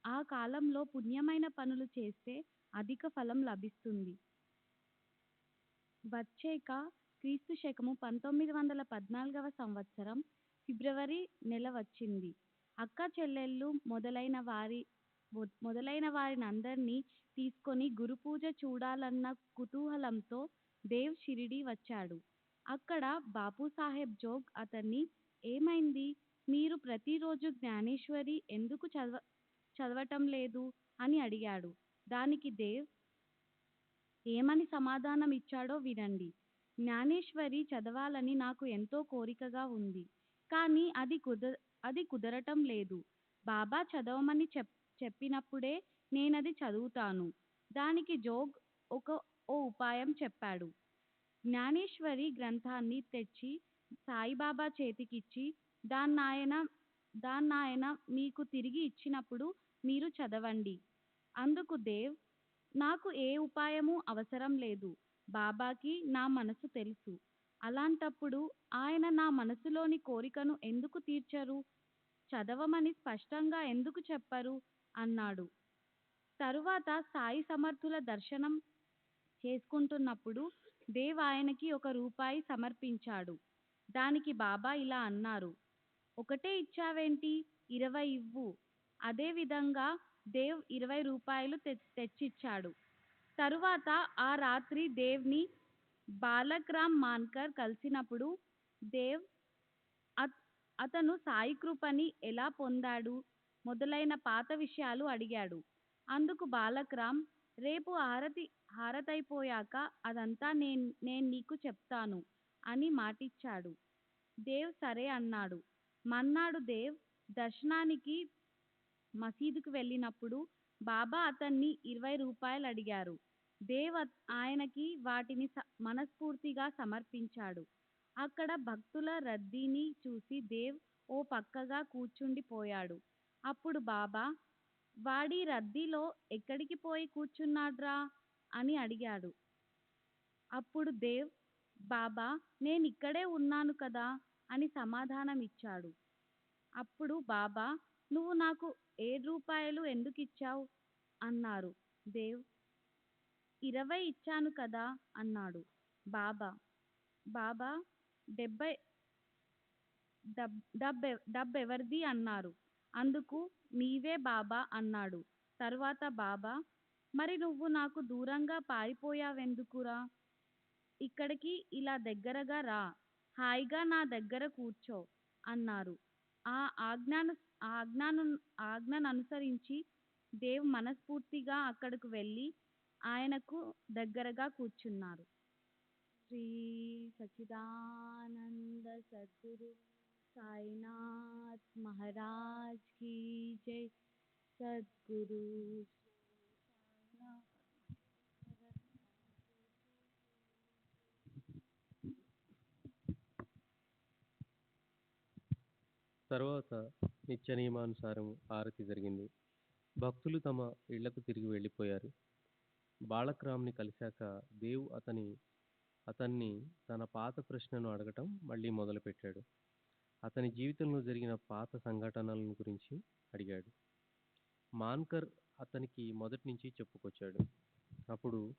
ఆ కాలంలో పుణ్యమైన పనులు చేస్తే అధిక ఫలం లభిస్తుంది. వచ్చేక క్రీస్తు శకము 1914వ సంవత్సరం ఫిబ్రవరి నెల వచ్చింది. అక్క చెల్లెళ్ళు మొదలైన వారినందరినీ తీసుకొని గురుపూజ చూడాలన్న కుతూహలంతో దేవ్ షిరిడి వచ్చాడు. అక్కడ బాపూసాహెబ్ జోగ్ అతన్ని, ఏమైంది, మీరు ప్రతిరోజు జ్ఞానేశ్వరి ఎందుకు చదవటం లేదు అని అడిగాడు. దానికి దేవ్ ఏమని సమాధానం ఇచ్చాడో వినండి. జ్ఞానేశ్వరి చదవాలని నాకు ఎంతో కోరికగా ఉంది. కానీ అది కుదరటం లేదు. బాబా చదవమని చెప్పినప్పుడే నేనది చదువుతాను. దానికి జోగ్ ఓ ఉపాయం చెప్పాడు. జ్ఞానేశ్వరి గ్రంథాన్ని తెచ్చి సాయిబాబా చేతికిచ్చి దాన్నాయన మీకు తిరిగి ఇచ్చినప్పుడు మీరు చదవండి. అందుకు దేవ్, నాకు ఏ ఉపాయమూ అవసరం లేదు. బాబాకి నా మనసు తెలుసు. అలాంటప్పుడు ఆయన నా మనసులోని కోరికను ఎందుకు తీర్చరు? చదవమని స్పష్టంగా ఎందుకు చెప్పరు అన్నాడు. తరువాత సాయి సమర్థుల దర్శనం చేసుకుంటున్నప్పుడు దేవ్ ఆయనకి ₹1 సమర్పించాడు. దానికి బాబా ఇలా అన్నారు, ఒకటే ఇచ్చావేంటి, 20 ఇవ్వు. అదేవిధంగా దేవ్ 20 రూపాయలు తెచ్చిచ్చాడు. తరువాత ఆ రాత్రి దేవ్ని బాలక్రామ్ మాన్కర్ కలిసినప్పుడు దేవ్ అత్- అతను సాయి కృపని ఎలా పొందాడు మొదలైన పాత విషయాలు అడిగాడు. అందుకు బాలక్రామ్, రేపు హారతైపోయాక అదంతా నేను నీకు చెప్తాను అని మాటిచ్చాడు. దేవ్ సరే అన్నాడు. మన్నాడు దేవ్ దర్శనానికి మసీదుకు వెళ్ళినప్పుడు బాబా అతన్ని 20 రూపాయలు అడిగారు. దేవ్ ఆయనకి వాటిని మనస్ఫూర్తిగా సమర్పించాడు. అక్కడ భక్తుల రద్దీని చూసి దేవ్ ఓ పక్కగా కూర్చుండిపోయాడు. అప్పుడు బాబా, వాడి రద్దీలో ఎక్కడికి పోయి కూర్చున్నాడ్రా అని అడిగాడు. అప్పుడు దేవ్, బాబా నేనిక్కడే ఉన్నాను కదా అని సమాధానం ఇచ్చాడు. అప్పుడు బాబా, నువ్వు నాకు 7 రూపాయలు ఎందుకు ఇచ్చావు అన్నారు. దేవ్, 20 ఇచ్చాను కదా అన్నాడు. బాబా, బాబా 70 డబ్బెవరిది అన్నారు. అందుకు నీవే బాబా అన్నాడు. తర్వాత బాబా, మరి నువ్వు నాకు దూరంగా పారిపోయావెందుకురా? ఇక్కడికి ఇలా దగ్గరగా రా, హాయిగా నా దగ్గర కూర్చో అన్నారు. ఆ ఆజ్ఞననుసరించి దేవ్ మనస్ఫూర్తిగా అక్కడకు వెళ్ళి ఆయనకు దగ్గరగా కూర్చున్నారు. శ్రీ సచ్చిదానంద సద్గురు సాయినాథ్ మహారాజ్ కీ జై. సద్గురు తర్వాత నిత్య నియమానుసారం హారతి జరిగింది. భక్తులు తమ ఇళ్లకు తిరిగి వెళ్ళిపోయారు. బాలక్రామ్ని కలిశాక దేవ్ అతన్ని తన పాత ప్రశ్నను అడగటం మళ్ళీ మొదలుపెట్టాడు. అతని జీవితంలో జరిగిన పాత సంఘటనలను గురించి అడిగాడు. మాన్కర్ అతనికి మొదటి నుంచి చెప్పుకొచ్చాడు. అప్పుడు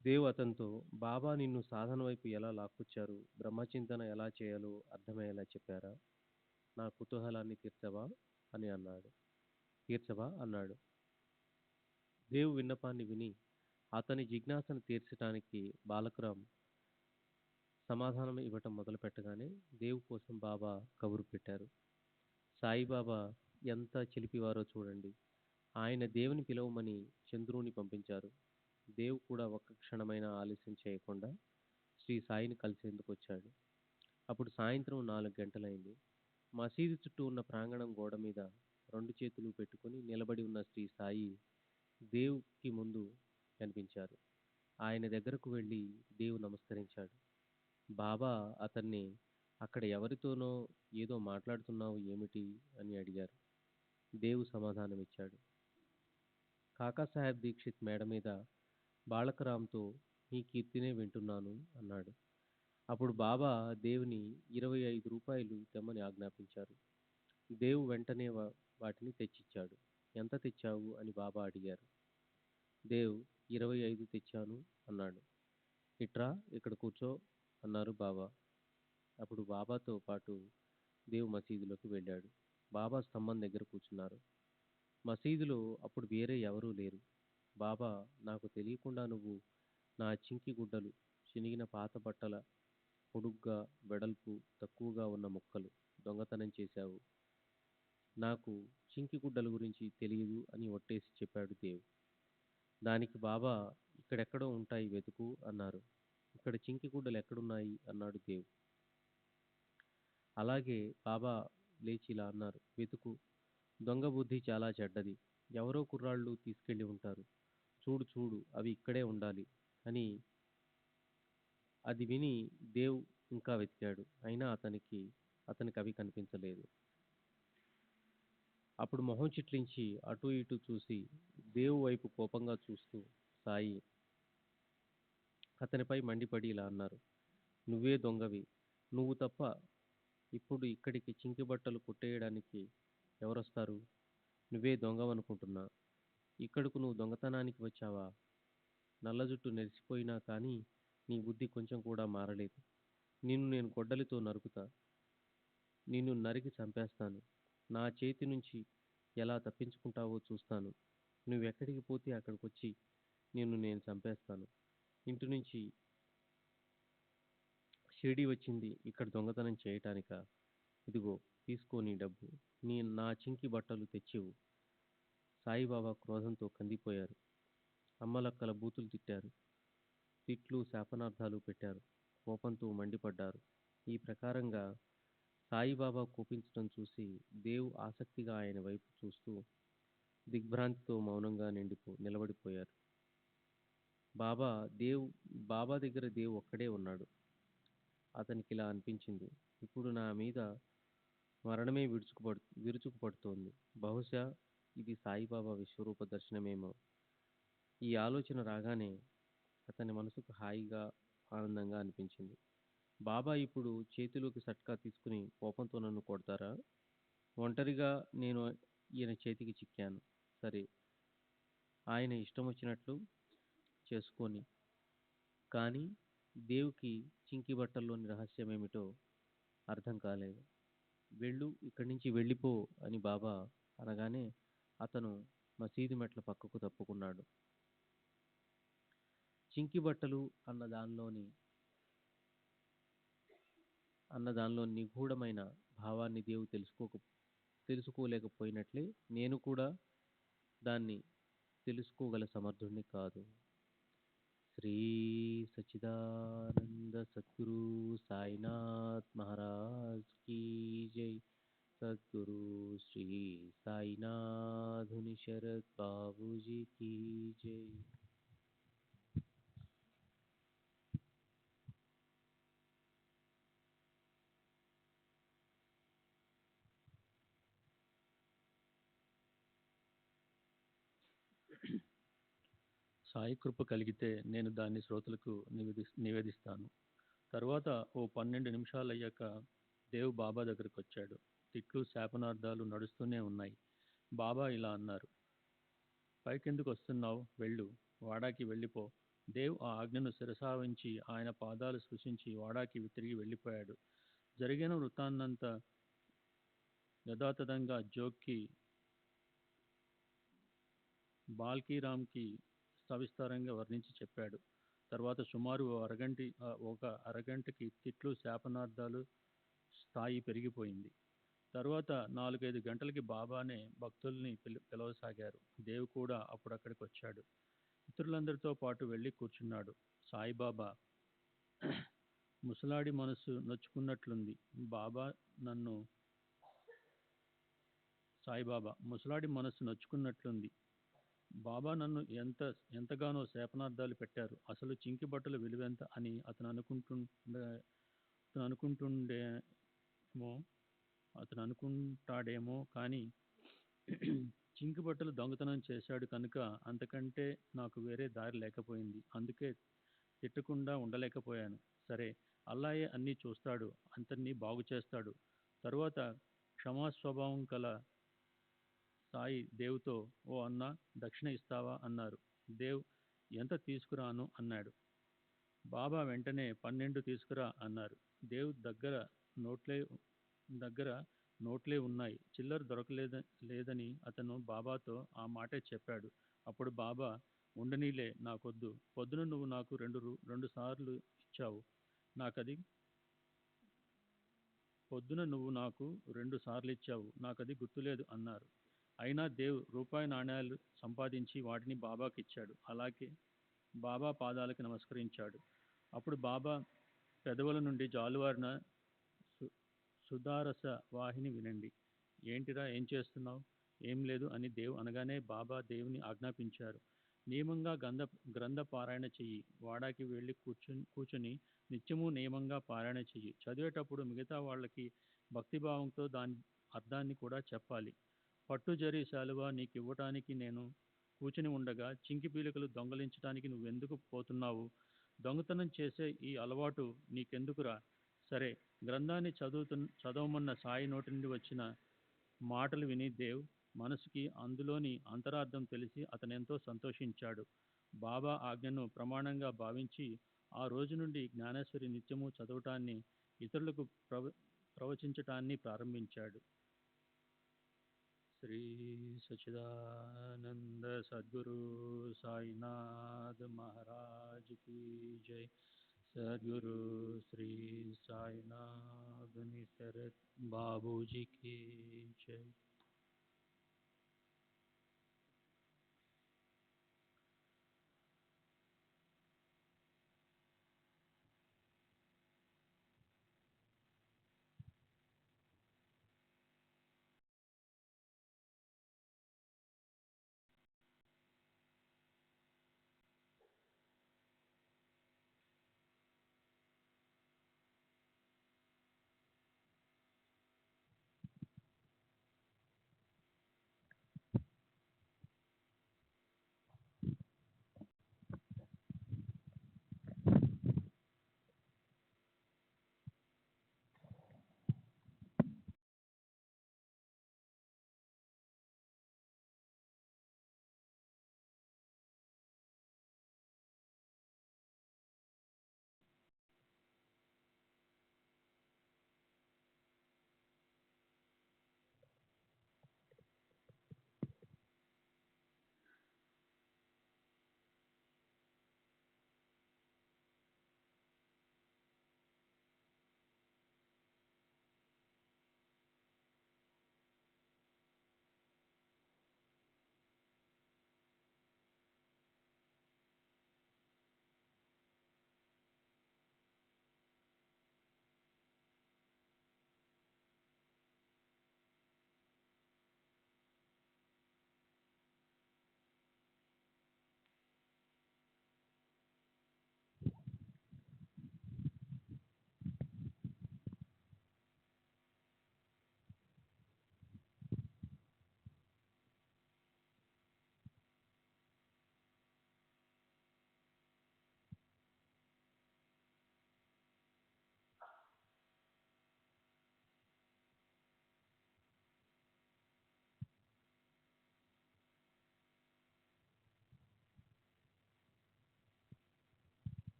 దేవ్ అతనితో, బాబా నిన్ను సాధన వైపు ఎలా లాక్కొచ్చారు, బ్రహ్మచింతన ఎలా చేయాలో అర్థమయ్యేలా చెప్పారా? నా కుతూహలాన్ని తీర్చవా అన్నాడు. దేవ్ విన్నపాన్ని విని అతని జిజ్ఞాసను తీర్చడానికి బాలక్రామ్ సమాధానం ఇవ్వటం మొదలుపెట్టగానే దేవ్ కోసం బాబా కబురు పెట్టారు. సాయిబాబా ఎంత చిలిపివారో చూడండి. ఆయన దేవుని పిలవమని చంద్రుని పంపించారు. దేవ్ కూడా ఒక్క క్షణమైనా ఆలస్యం చేయకుండా శ్రీ సాయిని కలిసేందుకు వచ్చాడు. అప్పుడు సాయంత్రం 4 గంటలైంది. మసీదు చుట్టూ ఉన్న ప్రాంగణం గోడ మీద 2 చేతులు పెట్టుకుని నిలబడి ఉన్న శ్రీ సాయి దేవుకి ముందు కనిపించారు. ఆయన దగ్గరకు వెళ్ళి దేవ్ నమస్కరించాడు. బాబా అతన్ని, అక్కడ ఎవరితోనో ఏదో మాట్లాడుతున్నావు ఏమిటి అని అడిగారు. దేవ్ సమాధానం ఇచ్చాడు. కాకాసాహెబ్ దీక్షిత్ మేడ మీద బాలకరామ్తో నీ కీర్తినే వింటున్నాను అన్నాడు. అప్పుడు బాబా దేవుని 25 రూపాయలు తెమ్మని ఆజ్ఞాపించారు. దేవ్ వెంటనే వాటిని తెచ్చిచ్చాడు. ఎంత తెచ్చావు అని బాబా అడిగారు. దేవ్ 25 తెచ్చాను అన్నాడు. ఇట్రా, ఇక్కడ కూర్చో అన్నారు బాబా. అప్పుడు బాబాతో పాటు దేవ్ మసీదులోకి వెళ్ళాడు. బాబా స్తంభం దగ్గర కూర్చున్నారు. మసీదులో అప్పుడు వేరే ఎవరూ లేరు. బాబా, నాకు తెలియకుండా నువ్వు నా చింకి గుడ్డలు, చినిగిన పాత బట్టల, పొడుగ్గా వెడల్పు తక్కువగా ఉన్న ముక్కలు దొంగతనం చేశావు. నాకు చింకి గుడ్డల గురించి తెలియదు అని ఒట్టేసి చెప్పాడు దేవ్. దానికి బాబా, ఇక్కడెక్కడో ఉంటాయి వెతుకు అన్నారు. ఇక్కడ చింకి గుడ్డలు ఎక్కడున్నాయి అన్నాడు దేవ్. అలాగే బాబా లేచి ఇలా అన్నారు, వెతుకు. దొంగ బుద్ధి చాలా చెడ్డది. ఎవరో కుర్రాళ్ళు తీసుకెళ్ళి ఉంటారు. చూడు చూడు, అవి ఇక్కడే ఉండాలి అని. అది విని దేవ్ ఇంకా వెతికాడు. అయినా అతనికి అవి కనిపించలేదు. అప్పుడు మొహం చిట్లించి అటూ ఇటూ చూసి దేవ్ వైపు కోపంగా చూస్తూ సాయి అతనిపై మండిపడి ఇలా అన్నారు, నువ్వే దొంగవి. నువ్వు తప్ప ఇప్పుడు ఇక్కడికి చింకి బట్టలు కుట్టేయడానికి ఎవరొస్తారు? నువ్వే దొంగవనుకుంటున్నా. ఇక్కడకు నువ్వు దొంగతనానికి వచ్చావా? నల్ల జుట్టు నెరిసిపోయినా కానీ నీ బుద్ధి కొంచెం కూడా మారలేదు. నిన్ను నేను గొడ్డలితో నరుకుతా. నిన్ను నరికి చంపేస్తాను. నా చేతి నుంచి ఎలా తప్పించుకుంటావో చూస్తాను. నువ్వెక్కడికి పోతే అక్కడికొచ్చి నేను చంపేస్తాను. ఇంటి నుంచి షిరిడీ వచ్చింది ఇక్కడ దొంగతనం చేయటానికా? ఇదిగో తీసుకో నీ డబ్బు. నా చింకి బట్టలు తెచ్చివ్వు. సాయిబాబా క్రోధంతో కందిపోయారు. అమ్మలక్కల బూతులు తిట్టారు. తిట్లు, శాపనార్థాలు పెట్టారు. కోపంతో మండిపడ్డారు. ఈ ప్రకారంగా సాయిబాబా కోపించటం చూసి దేవ్ ఆసక్తిగా ఆయన వైపు చూస్తూ దిగ్భ్రాంతితో మౌనంగా నిలబడిపోయారు. దేవ్ బాబా దగ్గర దేవ్ ఒక్కడే ఉన్నాడు. అతనికిలా అనిపించింది. ఇప్పుడు నా మీద మరణమే విరుచుకుపడుతోంది. బహుశా ఇది సాయిబాబా విశ్వరూప దర్శనమేమో. ఈ ఆలోచన రాగానే అతని మనసుకు హాయిగా, ఆనందంగా అనిపించింది. బాబా ఇప్పుడు చేతిలోకి సట్కా తీసుకుని కోపంతో నన్ను కొడతారా? ఒంటరిగా నేను ఈయన చేతికి చిక్కాను. సరే, ఆయన ఇష్టం వచ్చినట్లు చేసుకొని. కానీ దేవుకి చింకి బట్టల్లోని రహస్యమేమిటో అర్థం కాలేదు. ఇక్కడి నుంచి వెళ్ళిపో అని బాబా అనగానే అతను మసీదు మెట్ల పక్కకు తప్పుకున్నాడు. చింకి బట్టలు అన్న దానిలో నిగూఢమైన భావాన్ని దేవు తెలుసుకోలేకపోయినట్లే నేను కూడా దాన్ని తెలుసుకోగల సమర్థుణ్ణి కాదు. శ్రీ సచ్చిదానంద సద్గురు సాయినాథ్ మహారాజ్ కీ జై. సద్గురు శ్రీ సాయినాథుని శరత్ బాబూజీ కీ జై. సాయి కృప కలిగితే నేను దాన్ని శ్రోతలకు నివేదిస్తాను. తరువాత ఓ 12 నిమిషాలయ్యాక దేవ్ బాబా దగ్గరకు వచ్చాడు. తిట్లు, శాపనార్థాలు నడుస్తూనే ఉన్నాయి. బాబా ఇలా అన్నారు: పైకెందుకు వస్తున్నావు? వెళ్ళు, వాడాకి వెళ్ళిపో. దేవ్ ఆ ఆజ్ఞను శిరసావహించి ఆయన పాదాలు స్పృశించి వాడాకి తిరిగి వెళ్ళిపోయాడు. జరిగిన వృత్తాన్నంతా యథాతథంగా జోక్కి, బాల్కీరామ్కి సవిస్తారంగా వర్ణించి చెప్పాడు. తర్వాత సుమారు ఒక అరగంటకి తిట్లు, శాపనార్థాలు స్థాయి పెరిగిపోయింది. తర్వాత 4-5 గంటలకి బాబానే భక్తుల్ని పిలవసాగారు. దేవ్ కూడా అప్పుడక్కడికి వచ్చాడు. ఇతరులందరితో పాటు వెళ్ళి కూర్చున్నాడు. సాయిబాబా ముసలాడి మనసు నొచ్చుకున్నట్లుంది. బాబా నన్ను ఎంతగానో శాపనార్థాలు పెట్టారు. అసలు చింకి బట్టల విలువెంత అని అతను అనుకుంటాడేమో కానీ చింకి బట్టలు దొంగతనం చేశాడు కనుక అంతకంటే నాకు వేరే దారి లేకపోయింది. అందుకే తిట్టకుండా ఉండలేకపోయాను. సరే, అల్లాయే అన్నీ చూస్తాడు, అంతన్నీ బాగు చేస్తాడు. తరువాత క్షమాస్వభావం కల సాయి దేవుతో, ఓ అన్నా, దక్షిణ ఇస్తావా అన్నారు. దేవ్ ఎంత తీసుకురాను అన్నాడు. బాబా వెంటనే 12 తీసుకురా అన్నారు. దేవ్ దగ్గర నోట్లే ఉన్నాయి. చిల్లర దొరకలేదని అతను బాబాతో ఆ మాటే చెప్పాడు. అప్పుడు బాబా, ఉండనీలే, నాకొద్దు. పొద్దున నువ్వు నాకు రెండు సార్లు ఇచ్చావు, నాకది గుర్తులేదు అన్నారు. అయినా దేవ్ రూపాయి నాణేలు సంపాదించి వాటిని బాబాకి ఇచ్చాడు. అలాగే బాబా పాదాలకి నమస్కరించాడు. అప్పుడు బాబా పెదవుల నుండి జాలువారిన సుధారస వాహిని వినండి. ఏంటిరా, ఏం చేస్తున్నావు? ఏం లేదు అని దేవ్ అనగానే బాబా దేవుని ఆజ్ఞాపించారు. నియమంగా గ్రంథ పారాయణ చెయ్యి. వాడాకి వెళ్ళి కూర్చుని నిత్యము నియమంగా పారాయణ చెయ్యి. చదివేటప్పుడు మిగతా వాళ్ళకి భక్తిభావంతో దాని అర్థాన్ని కూడా చెప్పాలి. పట్టు జరీ శాలువా నీకివ్వటానికి నేను కూర్చుని ఉండగా చింకి పీలికలు దొంగలించటానికి నువ్వెందుకు పోతున్నావు? దొంగతనం చేసే ఈ అలవాటు నీకెందుకురా? సరే, గ్రంథాన్ని చదవమన్న సాయి నోటి నుండి వచ్చిన మాటలు విని దేవ్ మనసుకి అందులోని అంతరార్థం తెలిసి అతనెంతో సంతోషించాడు. బాబా ఆజ్ఞను ప్రమాణంగా భావించి ఆ రోజు నుండి జ్ఞానేశ్వరి నిత్యము చదవటాన్ని, ఇతరులకు ప్రవచించటాన్ని ప్రారంభించాడు. श्री सच्चिदानंद सद्गुरु साईनाथ महाराज की जय। सद्गुरु श्री साईनाथ निसरत बाबू जी की जय।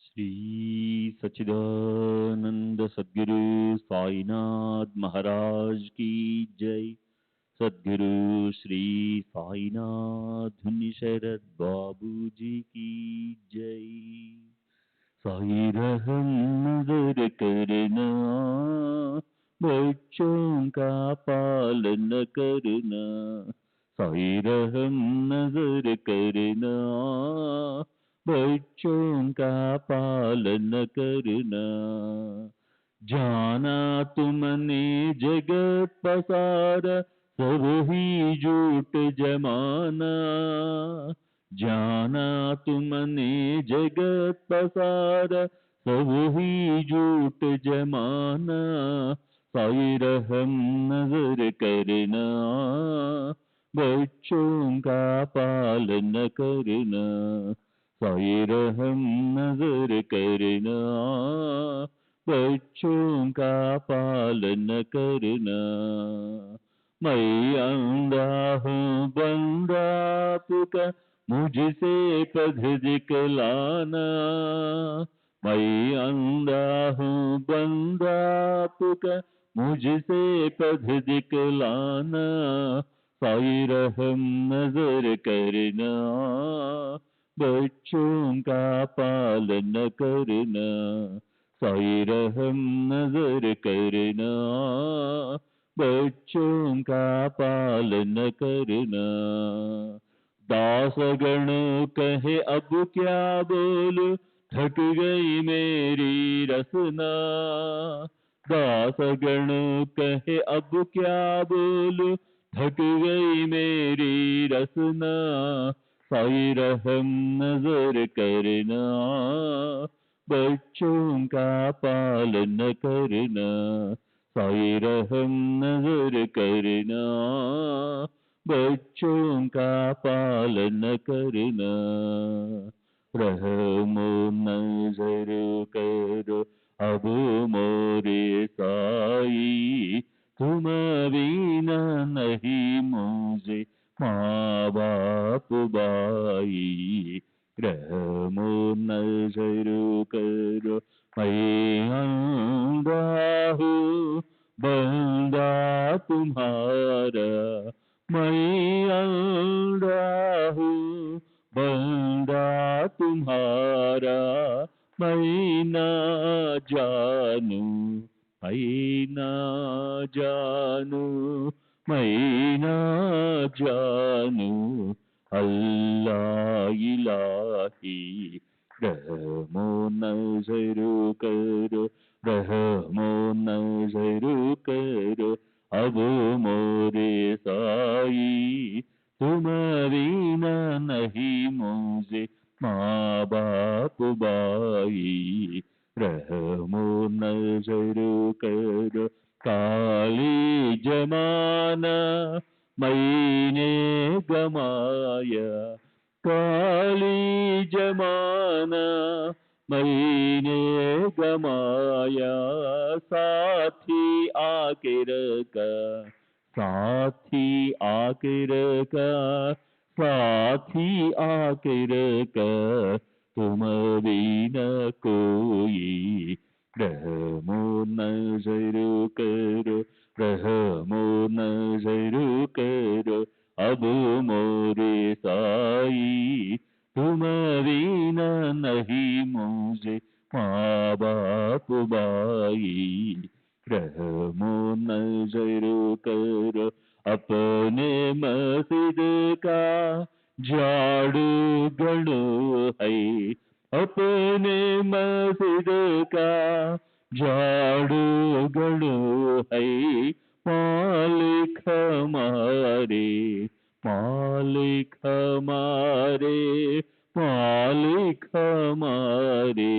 श्री सच्चिदानंद सद्गुरु साईनाथ महाराज की जय। सद्गुरु श्री साईनाथ शरद बाबू जी की जय। साई रहम नजर करना, बच्चों का पालन करना। साई रहम नजर करना, बच्चों का पालन करना। जाना तुमने जगत पसारा, सब ही झूठ जमाना। जाना तुमने जगत पसारा, सब ही झूठ जमाना। साई रहम नजर करना, बच्चों का पालन करना। साई रहम नजर करना, बच्चों का पालन करना। मैं अंधा हूँ बंदा आपका, मुझसे पग दिखलाना। मैं अंधा हूँ बंदा आपका, मुझसे पग दिखलाना। साई रहम नजर करना, बच्चों का पालन करना। साई रहम नजर करना, बच्चों का पालन करना। दासगण कहे अब क्या बोलूं, थक गई मेरी रसना। दासगण कहे अब क्या बोलूं, थक गई मेरी रसना। साई रहम नजर करना, बच्चों का पालन करना। साई रहम नजर करना, बच्चों का पालन करना। रहमो नजर करो अब मोरे साई तुम बिना नहीं मुझे माँ बाप बाई रहमो नजर करो मैं अंधा हूँ बंदा तुम्हारा मैं अंधा हूँ बंदा तुम्हारा मैं ना जानू मैं ना जानू मैं ना जानू अल्लाह इलाही रहमो नजर करो रहमो नजर करो अब मोरे साई तुम बिना नहीं मुझे माँ बाप बाई रहमो नजर करो काली जमाना मैंने गमाया काली जमाना मैंने गमाया साथी आके रखा साथी आके रखा साथी आके रखा तुम बिना कोई रहमो नजर करो रहमो नजर करो अब मोरे साई तुम बिना नहीं मुझे माँ बाप बाई रहमो नजर करो अपने मस्जिद का झाड़ू गणो है अपने मस्जिद का झाड़ू गणो है मालिक हमारे मालिक हमारे मालिक हमारे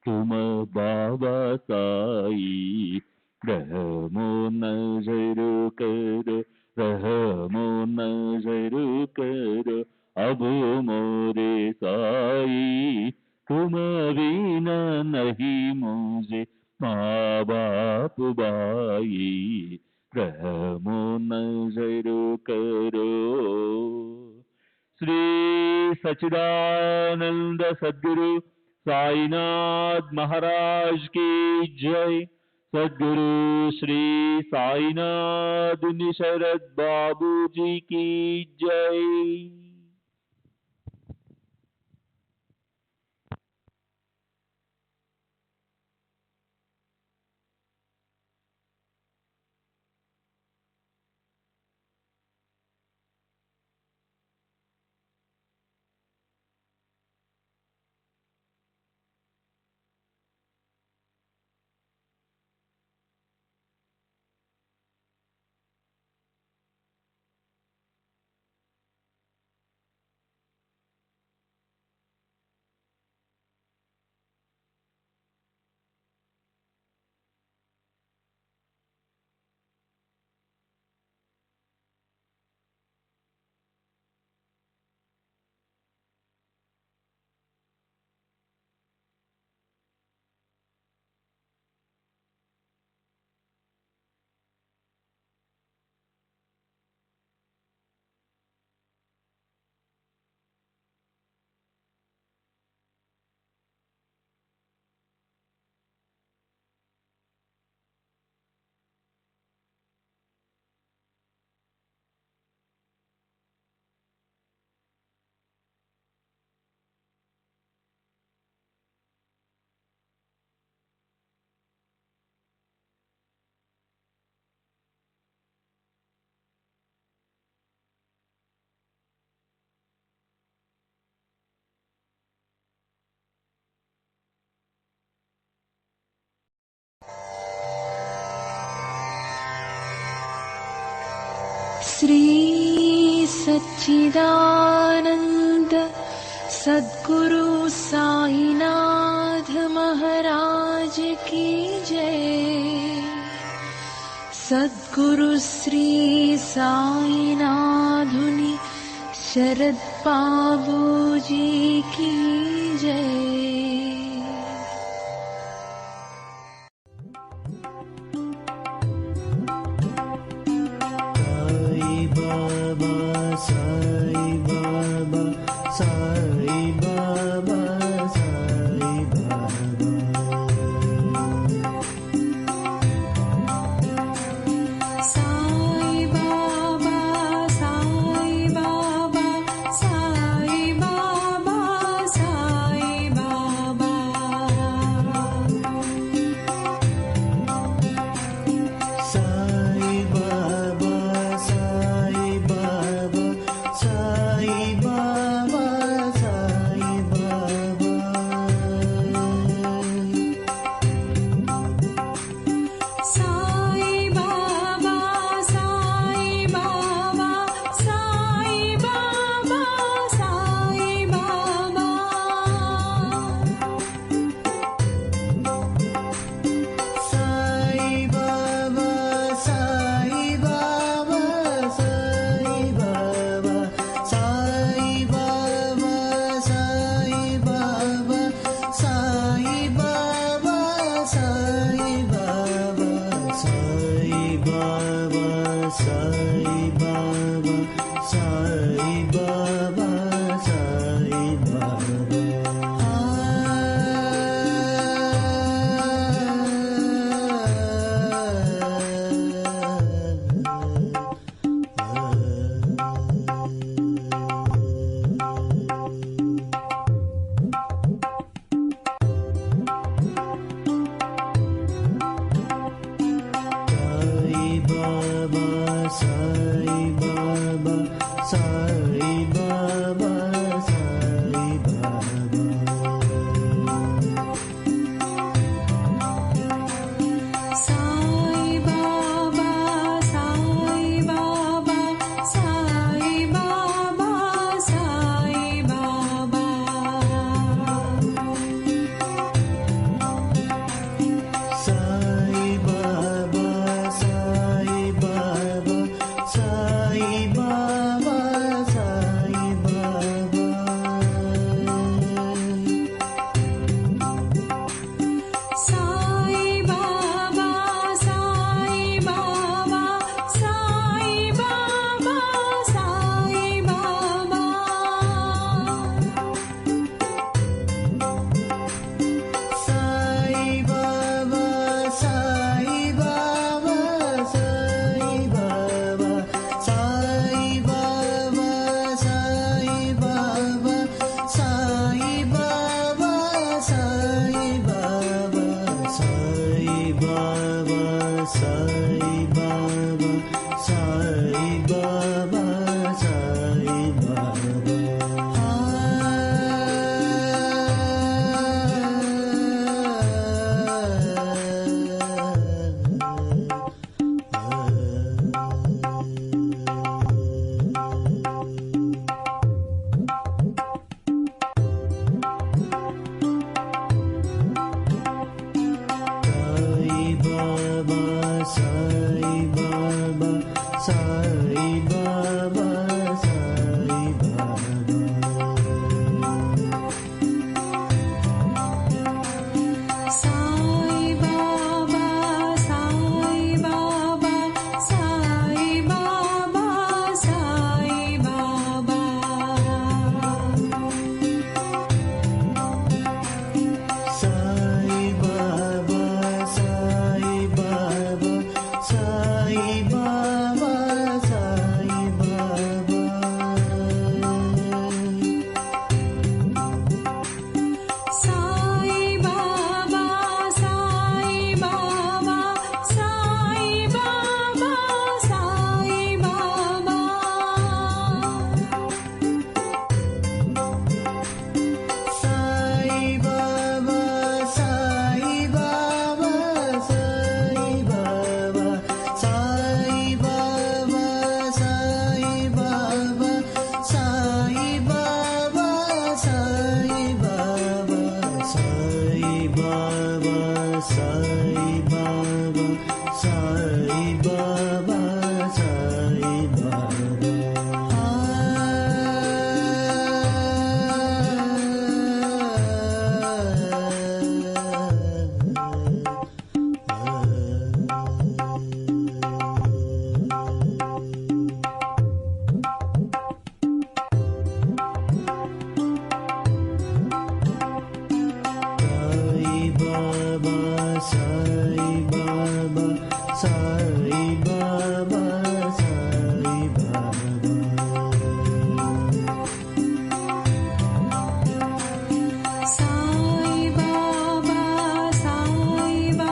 तुम बाबा साई रहमो नजर करो रहमो नजर करो अब मोरे साई तुम बिना नहीं मुझे माँ बाप बाई रहमो नजर करो। श्री सच्चिदानंद सद्गुरु साईनाथ महाराज की जय। सद्गुरु श्री साईनाथ निशरद बाबू जी की जय। श्री सच्चिदानंद सद्गुरु साईनाथ महाराज की जय। सद्गुरु श्री साईनाथुनि शरद बाबू जी की जय।